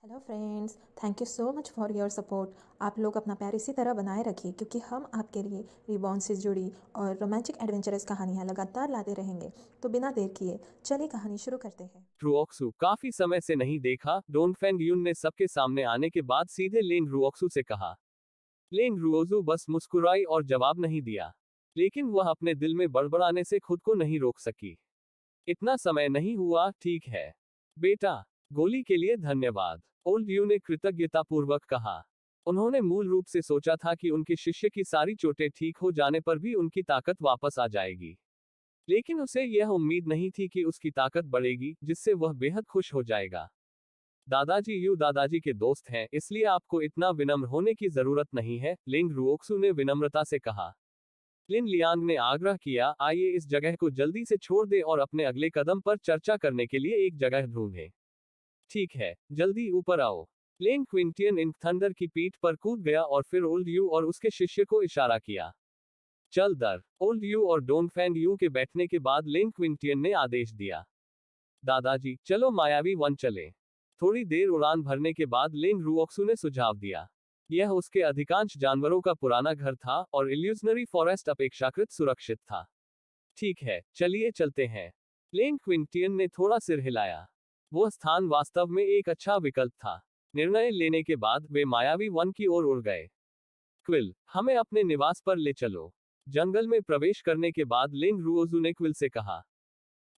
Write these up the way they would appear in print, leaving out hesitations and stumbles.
Hello friends, thank you so much for your support. आप लोग अपना प्यार इसी तरह बनाए रखिए क्योंकि हम आपके लिए रिबॉर्न से जुड़ी और रोमांटिक एडवेंचरस कहानियाँ लगातार लाते रहेंगे। तो बिना देर किए चलिए कहानी शुरू करते हैं। रुओक्सु काफी समय से नहीं देखा, डोन फेंग यून ने सबके सामने आने के बाद सीधे लेंग रुओक्सु से कहा। लेंग रुओजू बस मुस्कुराई और जवाब नहीं दिया। लेकिन वह अपने दिल में बड़बड़ाने से खुद को नहीं रोक सकी। इतना समय नहीं हुआ, ठीक है बेटा। गोली के लिए धन्यवाद, ओल्ड यू ने कृतज्ञतापूर्वक कहा। उन्होंने मूल रूप से सोचा था कि उनके शिष्य की सारी चोटें ठीक हो जाने पर भी उनकी ताकत वापस आ जाएगी। लेकिन उसे यह उम्मीद नहीं थी कि उसकी ताकत बढ़ेगी जिससे वह बेहद खुश हो जाएगा। दादाजी यू दादाजी के दोस्त हैं, इसलिए आपको इतना विनम्र होने की जरूरत नहीं है, लिंग रुओक्सु ने विनम्रता से कहा। लिन लियांग ने आग्रह किया, आइए इस जगह को जल्दी से छोड़ दे और अपने अगले कदम पर चर्चा करने के लिए एक जगह ढूंढें। ठीक है, जल्दी ऊपर आओ। लेंग क्विंटियन इंक थंडर की पीठ पर कूद गया और फिर ओल्ड यू और उसके शिष्य को इशारा किया। चल दर। ओल्ड यू और डोंग फैंग यू के बैठने के बाद लेंग क्विंटियन ने आदेश दिया। दादाजी चलो मायावी वन चले। थोड़ी देर उड़ान भरने के बाद लेंग रुओक्सु ने सुझाव दिया। यह उसके अधिकांश जानवरों का पुराना घर था और इल्यूजनरी फॉरेस्ट अपेक्षाकृत सुरक्षित था। ठीक है, चलिए चलते हैं। लेंग क्विंटियन ने थोड़ा सिर हिलाया। वह स्थान वास्तव में एक अच्छा विकल्प था। निर्णय लेने के बाद वे मायावी वन की ओर उड़ गए। क्विल, हमें अपने निवास पर ले चलो। जंगल में प्रवेश करने के बाद लेंग रुओजू ने क्विल से कहा।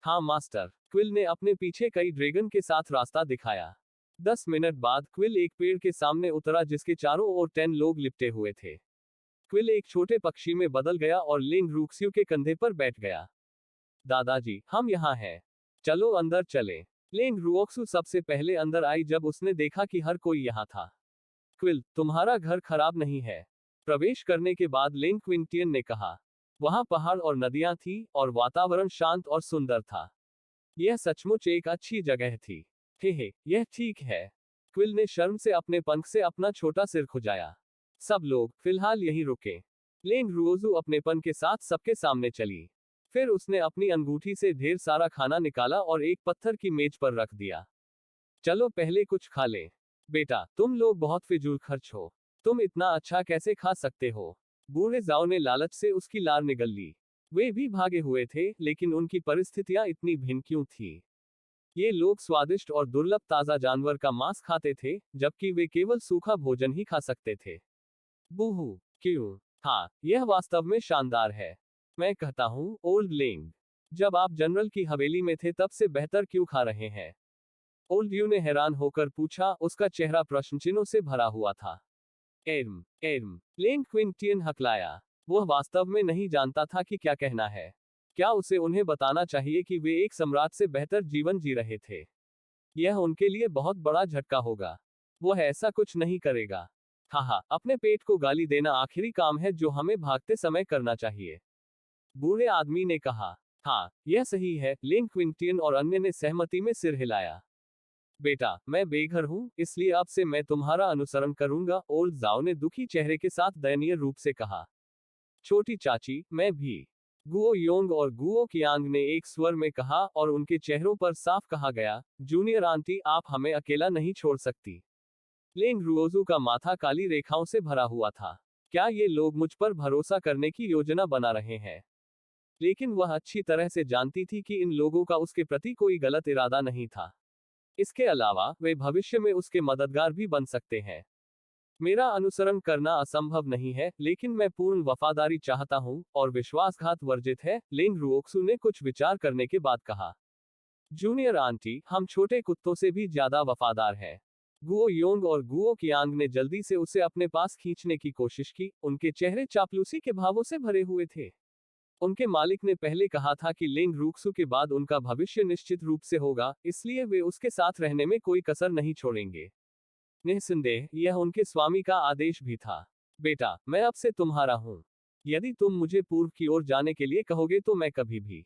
हाँ मास्टर, क्विल ने अपने पीछे कई ड्रैगन के साथ रास्ता दिखाया। 10 मिनट बाद क्विल एक पेड़ के सामने उतरा जिसके चारों ओर 10 लोग लिपटे हुए थे। क्विल एक छोटे पक्षी में बदल गया और लेंग रूक्स्यू के कंधे पर बैठ गया। दादाजी, हम यहाँ हैं। चलो अंदर चले। लेंग रुओक्सु सबसे पहले अंदर आई जब उसने देखा कि हर कोई यहाँ था। क्विल, तुम्हारा घर खराब नहीं है। प्रवेश करने के बाद लेंग क्विंटियन ने कहा। वहां पहाड़ और नदियां थी और वातावरण शांत और सुंदर था। यह सचमुच एक अच्छी जगह थी। हे, यह ठीक है। क्विल ने शर्म से अपने पंख से अपना छोटा सिर खुजाया। सब लोग फिलहाल यहीं रुके। लेंग रुओजू अपनेपन के साथ सबके सामने चली। फिर उसने अपनी अंगूठी से ढेर सारा खाना निकाला और एक पत्थर की मेज पर रख दिया। चलो पहले कुछ खा लें। बेटा, तुम लोग बहुत फिजूल खर्च हो। तुम इतना अच्छा कैसे खा सकते हो? बूढ़े जाओ ने लालच से उसकी लार निगल ली। वे भी भागे हुए थे, लेकिन उनकी परिस्थितियां इतनी भिन्न क्यों थी? ये लोग स्वादिष्ट और दुर्लभ ताजा जानवर का मांस खाते थे, जबकि वे केवल सूखा भोजन ही खा सकते थे। बूहू, क्यों? हाँ, यह वास्तव में शानदार है। मैं कहता हूँ, ओल्ड लेंग। जब आप जनरल की हवेली में थे तब से बेहतर क्यों खा रहे हैं? ओल्ड यू ने हैरान होकर पूछा, उसका चेहरा प्रश्नचिन्हों से भरा हुआ था। एर्म, एर्म, लेंग क्विंटियन हकलाया। वह वास्तव में नहीं जानता था कि क्या कहना है। क्या उसे उन्हें बताना चाहिए कि वे एक सम्राट से बेहतर जीवन जी रहे थे? यह उनके लिए बहुत बड़ा झटका होगा। वह ऐसा कुछ नहीं करेगा। हाँ, अपने पेट को गाली देना आखिरी काम है जो हमें भागते समय करना चाहिए। बूढ़े आदमी ने कहा। हाँ, यह सही है, लेंग क्विंटियन और अन्य ने सहमति में सिर हिलाया। बेटा, मैं बेघर हूँ, इसलिए अब से मैं तुम्हारा अनुसरण करूंगा, ओल्ड जाओ ने दुखी चेहरे के साथ दयनीय रूप से कहा। छोटी चाची, मैं भी। गुओ योंग और गुओ कियांग ने एक स्वर में कहा और उनके चेहरों पर साफ कहा गया, जूनियर आंटी, आप हमें अकेला नहीं छोड़ सकती। लेंग रुओजू का माथा काली रेखाओं से भरा हुआ था। क्या ये लोग मुझ पर भरोसा करने की योजना बना रहे हैं? लेकिन वह अच्छी तरह से जानती थी कि इन लोगों का उसके प्रति कोई गलत इरादा नहीं था। इसके अलावा वे भविष्य में उसके मददगार भी बन सकते हैं। मेरा अनुसरण करना असंभव नहीं है, लेकिन मैं पूर्ण वफादारी चाहता हूं और विश्वासघात वर्जित है, लेंग रुओक्सु ने कुछ विचार करने के बाद कहा। जूनियर आंटी, हम छोटे कुत्तों से भी ज्यादा वफादार हैं। गुओ योंग और गुओ कियांग ने जल्दी से उसे अपने पास खींचने की कोशिश की, उनके चेहरे चापलूसी के भावों से भरे हुए थे। उनके मालिक ने पहले कहा था कि लेंग रूक्सु के बाद उनका भविष्य निश्चित रूप से होगा, इसलिए वे उसके साथ रहने में कोई कसर नहीं छोड़ेंगे। निस्संदेह, यह उनके स्वामी का आदेश भी था। बेटा, मैं अब से तुम्हारा हूं। यदि तुम मुझे पूर्व की ओर जाने के लिए कहोगे तो मैं कभी भी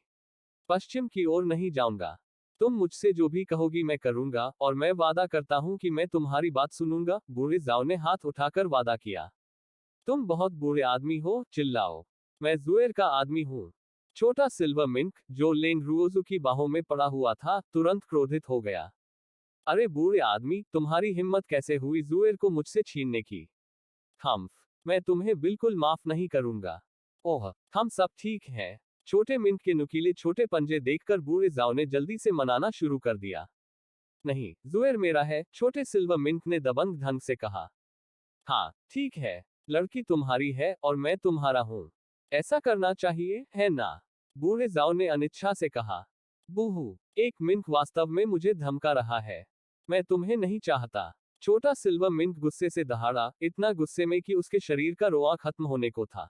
पश्चिम की ओर नहीं जाऊंगा। तुम मुझसे जो भी कहोगी मैं करूंगा, और मैं वादा करता हूं कि मैं तुम्हारी बात सुनूंगा। बूढ़े जाओ ने हाथ उठाकर वादा किया। तुम बहुत बूढ़े आदमी हो, चिल्लाओ। मैं जुएर का आदमी हूं। छोटा सिल्वर मिंक, जो लेंग रुओजू की बाहों में पड़ा हुआ था, तुरंत क्रोधित हो गया। अरे बूढ़े आदमी, तुम्हारी हिम्मत कैसे हुई जुएर को मुझसे छीनने की? थम्फ, मैं तुम्हें बिल्कुल माफ नहीं करूंगा। ओह, हम सब ठीक हैं। छोटे मिंट के नुकीले छोटे पंजे देखकर बूढ़े जाओ ने जल्दी से मनाना शुरू कर दिया। नहीं, जुएर मेरा है, छोटे सिल्वर मिंट ने दबंग ढंग से कहा। हाँ, ठीक है। लड़की तुम्हारी है और मैं तुम्हारा हूं। ऐसा करना चाहिए, है ना? बूढ़े जाओ ने अनिच्छा से कहा। बूहू, एक मिंट वास्तव में मुझे धमका रहा है। मैं तुम्हें नहीं चाहता। छोटा सिल्वर मिंट गुस्से से दहाड़ा, इतना गुस्से में कि उसके शरीर का रोआ खत्म होने को था।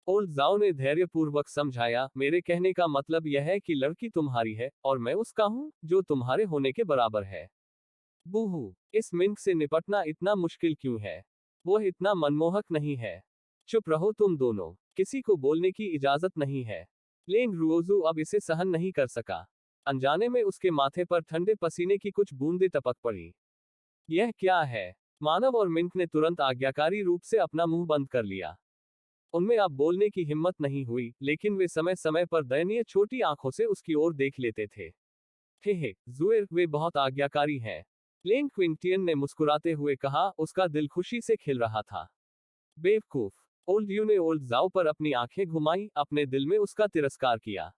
ओल्ड जाओ ने धैर्यपूर्वक समझाया, मेरे कहने का मतलब यह है कि लड़की तुम्हारी है और मैं उसका हूं, जो तुम्हारे होने के बराबर है। बूहू, इस मिंट से निपटना इतना मुश्किल क्यों है? वो इतना मनमोहक नहीं है। चुप रहो तुम दोनों, किसी को बोलने की इजाजत नहीं है। लेंग रुओजू अब इसे सहन नहीं कर सका। अनजाने में उसके माथे पर ठंडे पसीने की कुछ बूंदें टपक पड़ी। यह क्या है? मानव और मिंट ने तुरंत आज्ञाकारी रूप से अपना मुंह बंद कर लिया। उनमें अब बोलने की हिम्मत नहीं हुई, लेकिन वे समय समय पर दयनीय छोटी आंखों से उसकी ओर देख लेते थे। हे, जुएर, वे बहुत आज्ञाकारी हैं। लेन क्विंटियन ने मुस्कुराते हुए कहा, उसका दिल खुशी से खिल रहा था। बेवकूफ। ओल्ड यू ने ओल्ड जाओ पर अपनी आंखें घुमाई, अपने दिल में उसका तिरस्कार किया।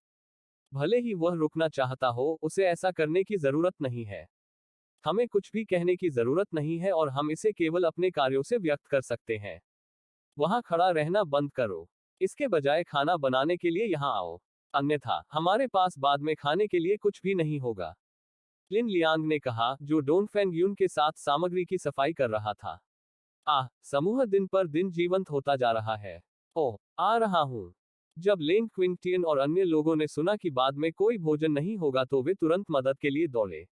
भले ही वह रुकना चाहता हो, उसे ऐसा करने की जरूरत नहीं है। हमें कुछ भी कहने की जरूरत नहीं है और हम इसे केवल अपने कार्यों से व्यक्त कर सकते हैं। वहां खड़ा रहना बंद करो। इसके बजाय खाना बनाने के लिए यहाँ आओ। अन्यथा हमारे पास बाद में खाने के लिए कुछ भी नहीं होगा। लिन लियांग ने कहा, जो डोंग फेंग यून के साथ सामग्री की सफाई कर रहा था। समूह दिन पर दिन जीवंत होता जा रहा है। ओह, आ रहा हूं। जब लेंग क्विंटियन और अन्य लोगों ने सुना कि बाद में कोई भोजन नहीं होगा तो वे तुरंत मदद के लिए दौड़े।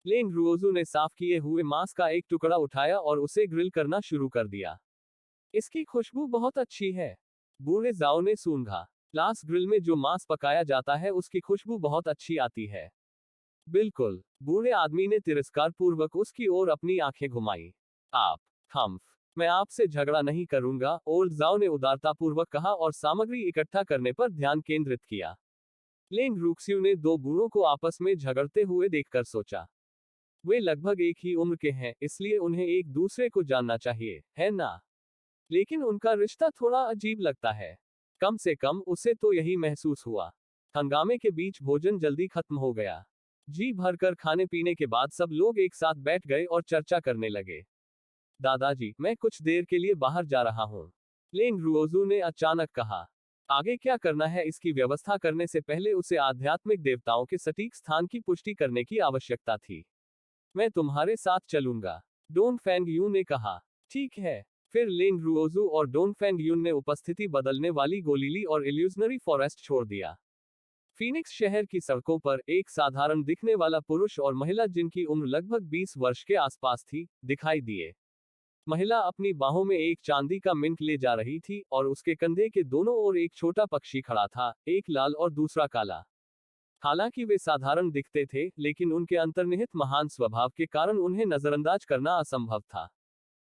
लेंग रुओजू ने साफ किए हुए मांस का एक टुकड़ा उठाया और उसे ग्रिल करना शुरू कर दिया। इसकी खुशबू बहुत अच्छी है। बूढ़े जाओ ने सूंघा। लास ग्रिल में जो मांस पकाया जाता है उसकी खुशबू बहुत अच्छी आती है। बिल्कुल। बूढ़े आदमी ने तिरस्कार पूर्वक उसकी ओर अपनी आंखें घुमाई। आप, हम्फ, मैं आपसे झगड़ा नहीं करूंगा, ओल्ड जाओ ने उदारतापूर्वक कहा और सामग्री इकट्ठा करने पर ध्यान केंद्रित किया। लेंग रूक्स्यू ने दो बूढ़ों को आपस में झगड़ते हुए देखकर सोचा। वे लगभग एक ही उम्र के हैं, इसलिए उन्हें एक दूसरे को जानना चाहिए, है ना? लेकिन उनका रिश्ता थोड़ा अजीब लगता है। कम से कम उसे तो यही महसूस हुआ। हंगामे के बीच भोजन जल्दी खत्म हो गया। जी भरकर खाने पीने के बाद सब लोग एक साथ बैठ गए और चर्चा करने लगे। दादाजी, मैं कुछ देर के लिए बाहर जा रहा हूँ। लेंग रुओजू ने अचानक कहा। आगे क्या करना है इसकी व्यवस्था करने से पहले उसे आध्यात्मिक देवताओं के सटीक स्थान की पुष्टि करने की आवश्यकता थी। मैं तुम्हारे साथ चलूंगा, डोंग फेंग यू ने कहा। ठीक है। फिर लेंग रुओजू और डोंग फेंग यून ने उपस्थिति बदलने वाली गोलीली और इल्यूजनरी फॉरेस्ट छोड़ दिया। फीनिक्स शहर की सड़कों पर एक साधारण दिखने वाला पुरुष और महिला जिनकी उम्र लगभग 20 वर्ष के आसपास थी, दिखाई दिए। महिला अपनी बाहों में एक चांदी का मिंट ले जा रही थी और उसके कंधे के दोनों ओर एक छोटा पक्षी खड़ा था, एक लाल और दूसरा काला। हालांकि वे साधारण दिखते थे, लेकिन उनके अंतर्निहित महान स्वभाव के कारण उन्हें नजरअंदाज करना असंभव था।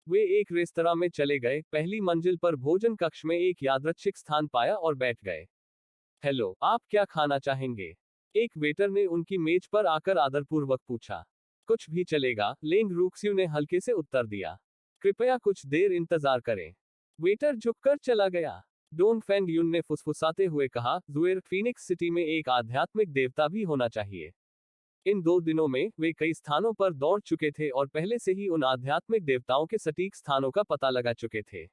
वे एक रेस्तरां में चले गए, पहली मंजिल पर भोजन कक्ष में एक यादृच्छिक स्थान पाया और बैठ गए। हेलो, आप क्या खाना चाहेंगे? एक वेटर ने उनकी मेज पर आकर आदरपूर्वक पूछा। कुछ भी चलेगा, लेंग रूक्स्यू ने हल्के से उत्तर दिया। कृपया कुछ देर इंतजार करें। वेटर झुककर चला गया। डोंग फेंग यून ने फुसफुसाते हुए कहा, जुएर, फीनिक्स सिटी में एक आध्यात्मिक देवता भी होना चाहिए। इन 2 दिनों में वे कई स्थानों पर दौड़ चुके थे और पहले से ही उन आध्यात्मिक देवताओं के सटीक स्थानों का पता लगा चुके थे।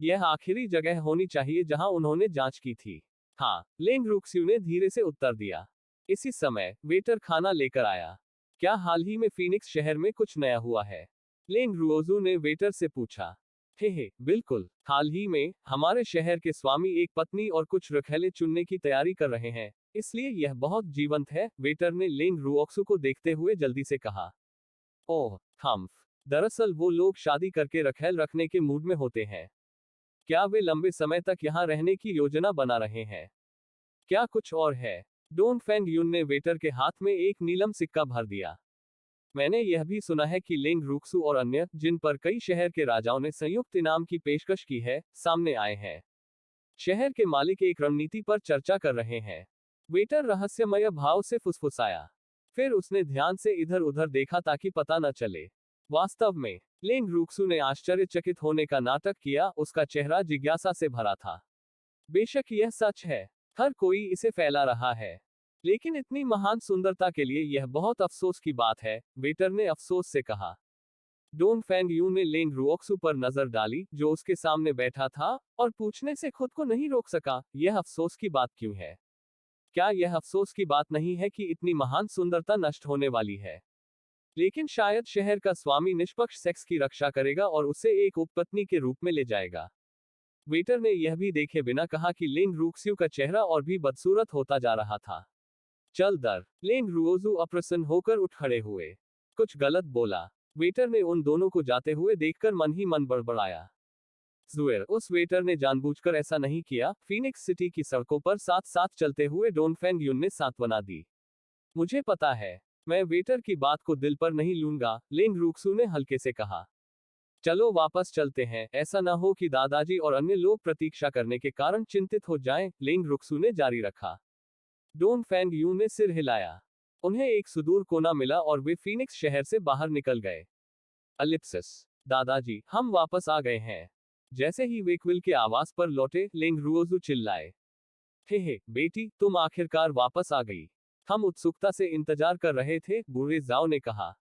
यह आखिरी जगह होनी चाहिए जहां उन्होंने जांच की थी। हाँ, लेंग रूक्स्यू ने धीरे से उत्तर दिया। इसी समय वेटर खाना लेकर आया। क्या हाल ही में फीनिक्स शहर में कुछ नया हुआ है? लेंग रुओजू ने वेटर से पूछा। हे, बिल्कुल, हाल ही में हमारे शहर के स्वामी एक पत्नी और कुछ रखैले चुनने की तैयारी कर रहे हैं, इसलिए यह बहुत जीवंत है, वेटर ने लेंग रुओक्सू को देखते हुए जल्दी से कहा। ओह, हम्फ, दरअसल वो लोग शादी करके रखैल रखने के मूड में होते हैं। क्या वे लंबे समय तक यहाँ रहने की योजना बना रहे हैं? क्या कुछ और है? डोंग फेंग यून ने वेटर के हाथ में एक नीलम सिक्का भर दिया। मैंने यह भी सुना है कि लेंग रूक्सू और अन्य, जिन पर कई शहर के राजाओं ने संयुक्त इनाम की पेशकश की है, सामने आए हैं। शहर के मालिक एक रणनीति पर चर्चा कर रहे हैं। वेटर रहस्यमय भाव से फुसफुसाया। फिर उसने ध्यान से इधर उधर देखा ताकि पता न चले। वास्तव में लेंग रूक्सू ने आश्चर्यचकित होने का नाटक किया, उसका चेहरा जिज्ञासा से भरा था। बेशक यह सच है, हर कोई इसे फैला रहा है, लेकिन इतनी महान सुंदरता के लिए यह बहुत अफसोस की बात है, वेटर ने अफसोस से कहा। डोंग फेंग यू ने लेंग रुओक्सू पर नजर डाली, जो उसके सामने बैठा था, और पूछने से खुद को नहीं रोक सका, यह अफसोस की बात क्यों है? क्या यह अफसोस की बात नहीं है कि इतनी महान सुंदरता नष्ट होने वाली है? लेकिन शायद शहर का स्वामी निष्पक्ष सेक्स की रक्षा करेगा और उसे एक उपपत्नी के रूप में ले जाएगा। वेटर ने यह भी देखे बिना कहा कि लेंग रूक्स्यू का चेहरा और भी बदसूरत होता जा रहा था। चल दर। लेंग रुओजू अप्रसन्न होकर उठ खड़े हुए। कुछ गलत बोला। वेटर ने उन दोनों को जाते हुए देखकर मन ही मन बड़बड़ाया। जुएर, उस वेटर ने जानबूझकर ऐसा नहीं किया। फीनिक्स सिटी की सड़कों पर साथ साथ चलते हुए डोंगफेंग युन ने सांत्वना दी। मुझे पता है, मैं वेटर की बात को दिल पर नहीं लूंगा, लेंग रूक्सू ने हल्के से कहा। चलो वापस चलते हैं, ऐसा ना हो कि दादाजी और अन्य लोग प्रतीक्षा करने के कारण चिंतित हो जाएं, लेंग रुक्सू ने जारी रखा। डोंग फेंग यू ने सिर हिलाया। उन्हें एक सुदूर कोना मिला और वे फीनिक्स शहर से बाहर निकल गए। अलिप्सिस। दादाजी, हम वापस आ गए हैं। जैसे ही वे क्विल के आवास पर लौटे, लेंग रुओजू चिल्लाए। हे बेटी, तुम आखिरकार वापस आ गई। हम उत्सुकता से इंतजार कर रहे थे, बूढ़े जाओ ने कहा।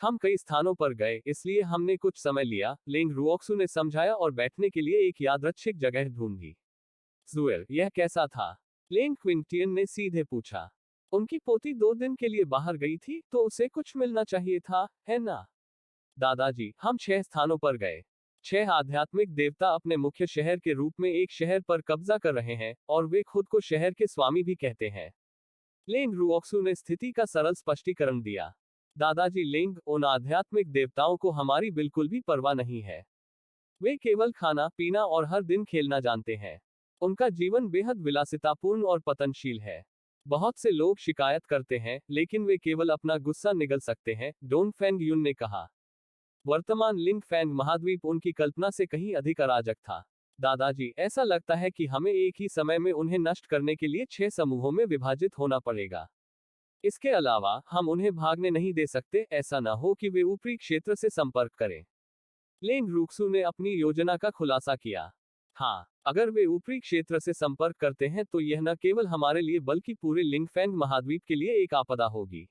हम कई स्थानों पर गए, इसलिए हमने कुछ समय लिया, लेंग रुओक्सू ने समझाया और बैठने के लिए एक यादृच्छिक जगह ढूंढी। जुएर, यह कैसा था? लेंग क्विंटियन ने सीधे पूछा। उनकी पोती 2 दिन के लिए बाहर गई थी, तो उसे कुछ मिलना चाहिए था, है ना? दादाजी, हम 6 स्थानों पर गए। 6 आध्यात्मिक देवता अपने मुख्य शहर के रूप में एक शहर पर कब्जा कर रहे हैं, और वे खुद को शहर के स्वामी भी कहते हैं। लेंग रुओक्सू ने स्थिति का सरल स्पष्टीकरण दिया। दादाजी लेंग, उन आध्यात्मिक देवताओं को हमारी बिल्कुल भी परवाह नहीं है। वे केवल खाना पीना और हर दिन खेलना जानते हैं। उनका जीवन बेहद विलासितापूर्ण और पतनशील है। बहुत से लोग शिकायत करते हैं, लेकिन वे केवल अपना गुस्सा निगल सकते हैं, डोंग फेंग युन ने कहा। वर्तमान लिंग फैंग महाद्वीप उनकी कल्पना से कहीं अधिक अराजक था। दादाजी, ऐसा लगता है कि हमें एक ही समय में उन्हें नष्ट करने के लिए 6 समूहों में विभाजित होना पड़ेगा। इसके अलावा हम उन्हें भागने नहीं दे सकते, ऐसा न हो कि वे ऊपरी क्षेत्र से संपर्क करें। लेंग रूक्सू ने अपनी योजना का खुलासा किया। हाँ, अगर वे ऊपरी क्षेत्र से संपर्क करते हैं तो यह न केवल हमारे लिए बल्कि पूरे लिंगफैंग महाद्वीप के लिए एक आपदा होगी।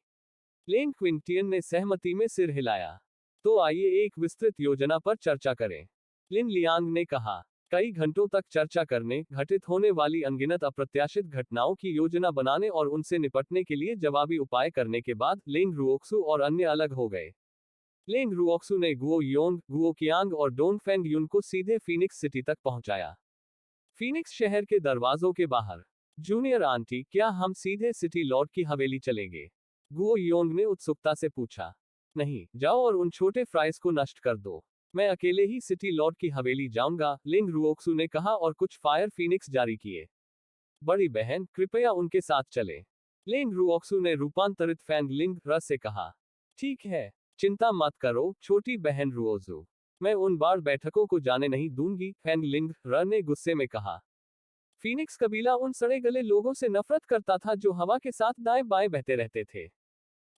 लेंग क्विंटियन ने सहमति में सिर हिलाया। तो आइए एक विस्तृत योजना पर चर्चा करें, लिन लियांग ने कहा। कई घंटों तक चर्चा करने, घटित होने वाली अनगिनत अप्रत्याशित घटनाओं की योजना बनाने और उनसे निपटने के लिए जवाबी उपाय करने के बाद लेंग रुओक्सू और अन्य अलग हो गए। लेंग रुओक्सू ने गुओ योंग, गुओ कियांग और डोंगफेंग युन को सीधे फीनिक्स सिटी तक पहुंचाया। फीनिक्स शहर के दरवाजों के बाहर। जूनियर आंटी, क्या हम सीधे सिटी लॉर्ड की हवेली चलेंगे? गुओ योंग ने उत्सुकता से पूछा। नहीं, जाओ और उन छोटे फ्राइज को नष्ट कर दो। मैं अकेले ही सिटी लॉर्ड की हवेली जाऊंगा, लिंग रुओक्सू ने कहा और कुछ फायर फीनिक्स जारी किए। बड़ी बहन, कृपया उनके साथ चले। लिंग रुओक्सू ने रूपांतरित फैंग लिंग र से कहा। ठीक है, चिंता मत करो छोटी बहन रुओजू, मैं उन बार बैठकों को जाने नहीं दूंगी, फैंग लिंग र ने गुस्से में कहा। फीनिक्स कबीला उन सड़े गले लोगों से नफरत करता था जो हवा के साथ दाएं बाएं बहते रहते थे।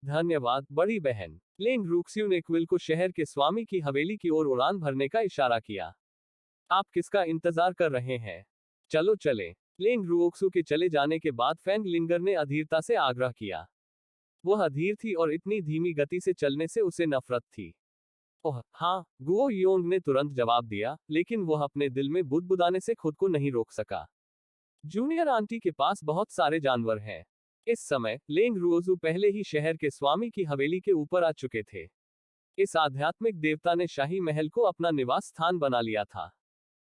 धन्यवाद बड़ी बहन। लेंग रूक्स्यू ने क्विल को शहर के स्वामी की हवेली की ओर उड़ान भरने का इशारा किया। आप किसका इंतजार कर रहे हैं? चलो चले। लेंग रुओक्सू के चले जाने के बाद फैंग लिंगर ने अधीरता से आग्रह किया। वह अधीर थी और इतनी धीमी गति से चलने से उसे नफरत थी। ओह हाँ, गुओ योंग ने तुरंत जवाब दिया, लेकिन वह अपने दिल में बुदबुदाने से खुद को नहीं रोक सका। जूनियर आंटी के पास बहुत सारे जानवर हैं। इस समय लेंग रुओजू पहले ही शहर के स्वामी की हवेली के ऊपर आ चुके थे। इस आध्यात्मिक देवता ने शाही महल को अपना निवास स्थान बना लिया था।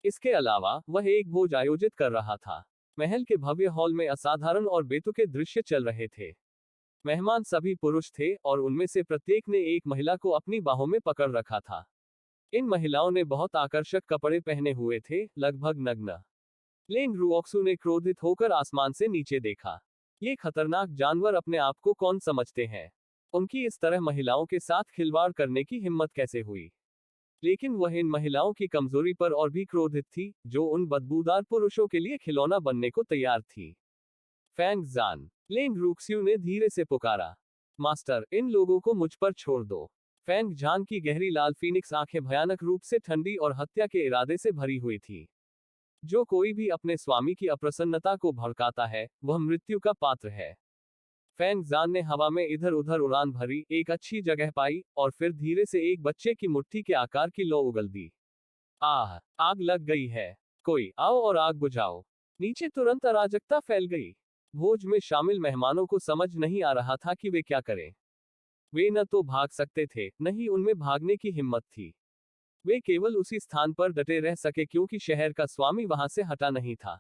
इसके अलावा वह एक भोज आयोजित कर रहा था। महल के भव्य हॉल में असाधारण और बेतुके दृश्य चल रहे थे। मेहमान सभी पुरुष थे और उनमें से प्रत्येक ने एक महिला को अपनी बाहों में पकड़ रखा था। इन महिलाओं ने बहुत आकर्षक कपड़े पहने हुए थे, लगभग नग्न। लेंग रुओक्सू ने क्रोधित होकर आसमान से नीचे देखा। ये खतरनाक जानवर अपने आप को कौन समझते हैं? उनकी इस तरह महिलाओं के साथ खिलवाड़ करने की हिम्मत कैसे हुई? लेकिन वह इन महिलाओं की कमजोरी पर और भी क्रोधित थी, जो उन बदबूदार पुरुषों के लिए खिलौना बनने को तैयार थी। फैंग जान, लेंग रूक्स्यू ने धीरे से पुकारा। मास्टर, इन लोगों को मुझ पर छोड़ दो। फैंग झान की गहरी लाल फीनिक्स आंखें भयानक रूप से ठंडी और हत्या के इरादे से भरी हुई थी। जो कोई भी अपने स्वामी की अप्रसन्नता को भड़काता है, वह मृत्यु का पात्र है। फैंग जान ने हवा में इधर उधर उड़ान भरी, एक अच्छी जगह पाई, और फिर धीरे से एक बच्चे की मुट्ठी के आकार की लौ उगल दी। आह, आग लग गई है। कोई आओ और आग बुझाओ। नीचे तुरंत अराजकता फैल गई। भोज में शामिल मेहमानों को समझ नहीं आ रहा था कि वे क्या करें। वे न तो भाग सकते थे, न ही उनमें भागने की हिम्मत थी। वे केवल उसी स्थान पर डटे रह सके क्योंकि शहर का स्वामी वहां से हटा नहीं था।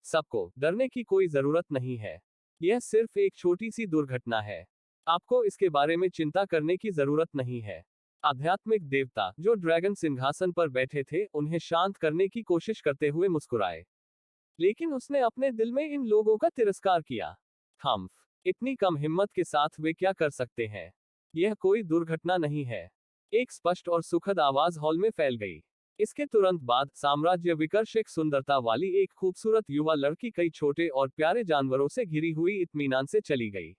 सबको डरने की कोई जरूरत नहीं है। यह सिर्फ एक छोटी सी दुर्घटना है। आपको इसके बारे में चिंता करने की जरूरत नहीं है। आध्यात्मिक देवता, जो ड्रैगन सिंहासन पर बैठे थे, उन्हें शांत करने की कोशिश करते हुए मुस्कुराए। लेकिन उसने अपने दिल में इन लोगों का तिरस्कार किया। हम्फ, इतनी कम हिम्मत के साथ वे क्या कर सकते हैं? यह कोई दुर्घटना नहीं है। एक स्पष्ट और सुखद आवाज हॉल में फैल गई। इसके तुरंत बाद साम्राज्य विकर्ष एक सुंदरता वाली एक खूबसूरत युवा लड़की कई छोटे और प्यारे जानवरों से घिरी हुई इत्मीनान से चली गई।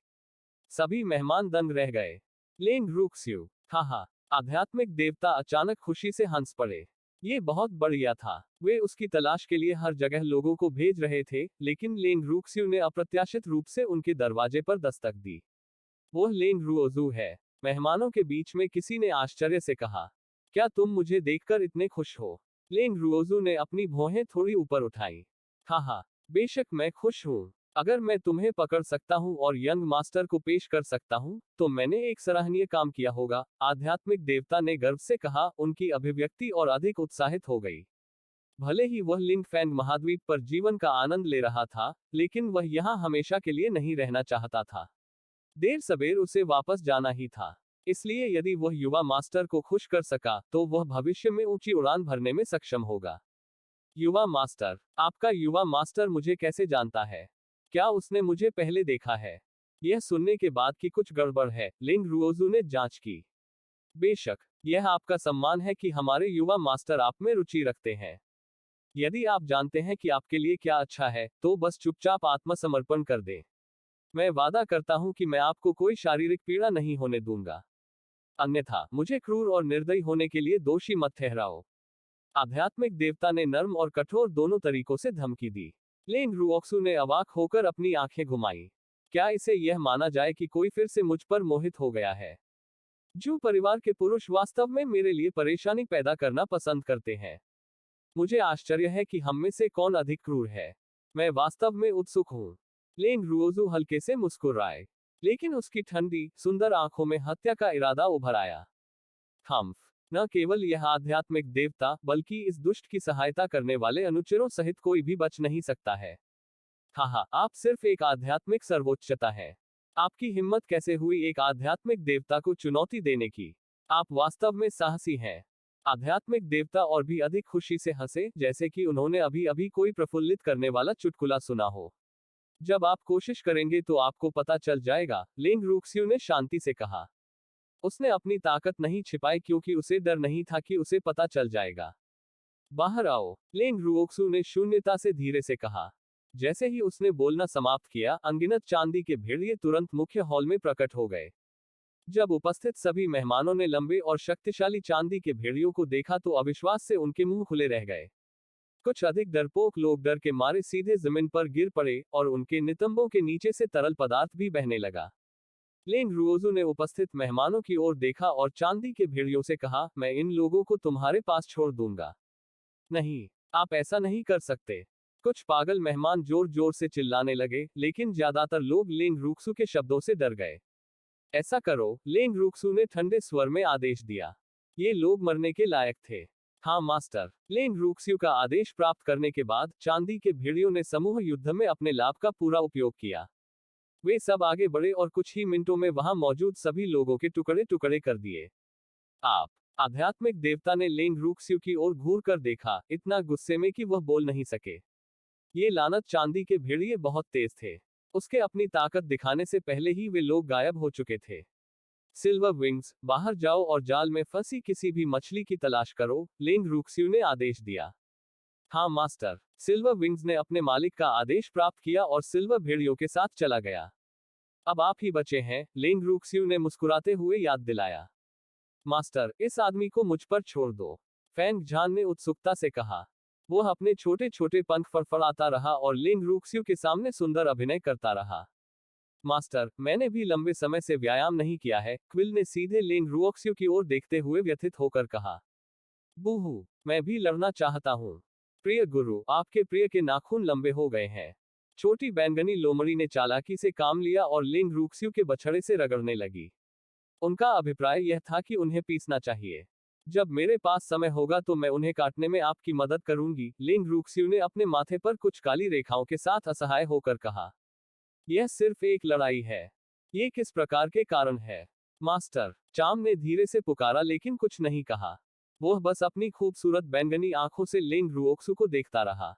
सभी मेहमान दंग रह गए। लेंग रूक्स्यू, हाहा, आध्यात्मिक देवता अचानक खुशी से हंस पड़े। ये बहुत बढ़िया था। वे उसकी तलाश के लिए हर जगह लोगों को भेज रहे थे, लेकिन लेंग रूक्स्यू ने अप्रत्याशित रूप से उनके दरवाजे पर दस्तक दी। वह लेंग रुओजू है। मेहमानों के बीच में किसी ने आश्चर्य से कहा, क्या तुम मुझे देखकर इतने खुश हो? लेंग रुओजू ने अपनी भौहें थोड़ी ऊपर उठाई। हाहा, बेशक मैं खुश हूँ। अगर मैं तुम्हें पकड़ सकता हूँ और यंग मास्टर को पेश कर सकता हूँ, तो मैंने एक सराहनीय काम किया होगा, आध्यात्मिक देवता ने गर्व से कहा, उनकी अभिव्यक्ति और अधिक उत्साहित हो गई। भले ही वह लिंग फैंग महाद्वीप पर जीवन का आनंद ले रहा था, लेकिन वह यहाँ हमेशा के लिए नहीं रहना चाहता था। देर सबेर उसे वापस जाना ही था। इसलिए यदि वह युवा मास्टर को खुश कर सका, तो वह भविष्य में ऊंची उड़ान भरने में सक्षम होगा। युवा मास्टर, आपका युवा मास्टर मुझे कैसे जानता है? क्या उसने मुझे पहले देखा है? यह सुनने के बाद कि कुछ गड़बड़ है, लिंग रुओजू ने जांच की। बेशक, यह आपका सम्मान है कि हमारे युवा मास्टर आप में रुचि रखते हैं। यदि आप जानते हैं कि आपके लिए क्या अच्छा है, तो बस चुपचाप आत्मसमर्पण कर दें। मैं वादा करता हूं कि मैं आपको कोई शारीरिक पीड़ा नहीं होने दूंगा। अन्यथा मुझे क्रूर और निर्दयी होने के लिए दोषी मत ठहराओ। आध्यात्मिक देवता ने नर्म और कठोर दोनों तरीकों से धमकी दी। लेंग रुओक्सू ने अवाक होकर अपनी आंखें घुमाई। क्या इसे यह माना जाए कि कोई फिर से मुझ पर मोहित हो गया है? जू परिवार के पुरुष वास्तव में मेरे लिए परेशानी पैदा करना पसंद करते हैं। मुझे आश्चर्य है कि हम में से कौन अधिक क्रूर है। मैं वास्तव में उत्सुक हूँ। लेंग रुओजू हल्के से मुस्कुराए, लेकिन उसकी ठंडी, सुंदर आंखों में हत्या का इरादा उभर आया। हम्फ, न केवल यह आध्यात्मिक देवता, बल्कि इस दुष्ट की सहायता करने वाले अनुचरों सहित कोई भी बच नहीं सकता है। हाहा, आप सिर्फ एक आध्यात्मिक सर्वोच्चता है। आपकी हिम्मत कैसे हुई एक आध्यात्मिक देवता को चुनौती देने की? आप वास्तव में साहसी हैं। आध्यात्मिक देवता और भी अधिक खुशी से हंसे, जैसे कि उन्होंने अभी अभी कोई प्रफुल्लित करने वाला चुटकुला सुना हो। जब आप कोशिश करेंगे तो आपको पता चल जाएगा, लेंग रूक्स्यू ने शांति से कहा। उसने अपनी ताकत नहीं छिपाई क्योंकि उसे डर नहीं था कि उसे पता चल जाएगा। बाहर आओ, लेंग रुओक्सू ने शून्यता से धीरे से कहा। जैसे ही उसने बोलना समाप्त किया, अनगिनत चांदी के भेड़िए तुरंत मुख्य हॉल में प्रकट हो गए। जब उपस्थित सभी मेहमानों ने लंबे और शक्तिशाली चांदी के भेड़ियों को देखा तो अविश्वास से उनके मुंह खुले रह गए। कुछ अधिक डरपोक लोग डर के मारे सीधे जमीन पर गिर पड़े और उनके नितंबों के नीचे से तरल पदार्थ भी बहने लगा। लेंग रुओजू ने उपस्थित मेहमानों की ओर देखा और चांदी के भेड़ियों से कहा, मैं इन लोगों को तुम्हारे पास छोड़ दूंगा। नहीं, आप ऐसा नहीं कर सकते। कुछ पागल मेहमान जोर जोर से चिल्लाने लगे, लेकिन ज्यादातर लोग लेंग रूक्सू के शब्दों से डर गए। ऐसा करो, लेंग रूक्सू ने ठंडे स्वर में आदेश दिया। ये लोग मरने के लायक थे। हाँ मास्टर। लेंग रूक्स्यू का आदेश प्राप्त करने के बाद चांदी के भेड़ियों ने समूह युद्ध में अपने लाभ का पूरा उपयोग किया। वे सब आगे बढ़े और कुछ ही मिनटों में वहां मौजूद सभी लोगों के टुकड़े टुकड़े कर दिए। आप, आध्यात्मिक देवता ने लेंग रूक्स्यू की ओर घूर कर देखा, इतना गुस्से में कि वह बोल नहीं सके। ये लानत चांदी के भेड़िए बहुत तेज थे। उसके अपनी ताकत दिखाने से पहले ही वे लोग गायब हो चुके थे। सिल्वर विंग्स, बाहर जाओ और जाल में फंसी किसी भी मछली की तलाश करो, लेंग रूक्स्यू ने आदेश दिया। हाँ मास्टर। सिल्वर विंग्स ने अपने मालिक का आदेश प्राप्त किया और सिल्वर भेड़ियों के साथ चला गया। अब आप ही बचे हैं, लेंग रूक्स्यू ने मुस्कुराते हुए याद दिलाया। मास्टर, इस आदमी को मुझ पर छोड़ दो, फैंग झान ने उत्सुकता से कहा। वह अपने छोटे छोटे पंख फड़फड़ाता रहा और लेंग रूक्स्यू के सामने सुंदर अभिनय करता रहा। मास्टर, मैंने भी लंबे समय से व्यायाम नहीं किया है, क्विल ने सीधे लेंग रूक्स्यू की ओर देखते हुए व्यथित होकर कहा। बूहू, मैं भी लड़ना चाहता हूँ। प्रिय गुरु, आपके प्रिय के नाखून लंबे हो गए हैं। छोटी बैंगनी लोमड़ी ने चालाकी से काम लिया और लेंग रूक्स्यू के बछड़े से रगड़ने लगी। उनका अभिप्राय यह था कि उन्हें पीसना चाहिए। जब मेरे पास समय होगा तो मैं उन्हें काटने में आपकी मदद करूंगी, लेंग रूक्स्यू ने अपने माथे पर कुछ काली रेखाओं के साथ असहाय होकर कहा। यह सिर्फ एक लड़ाई है। ये किस प्रकार के कारण है? मास्टर, चाम ने धीरे से पुकारा लेकिन कुछ नहीं कहा। वह बस अपनी खूबसूरत बैंगनी आंखों से लेंग रूओक्सू को देखता रहा।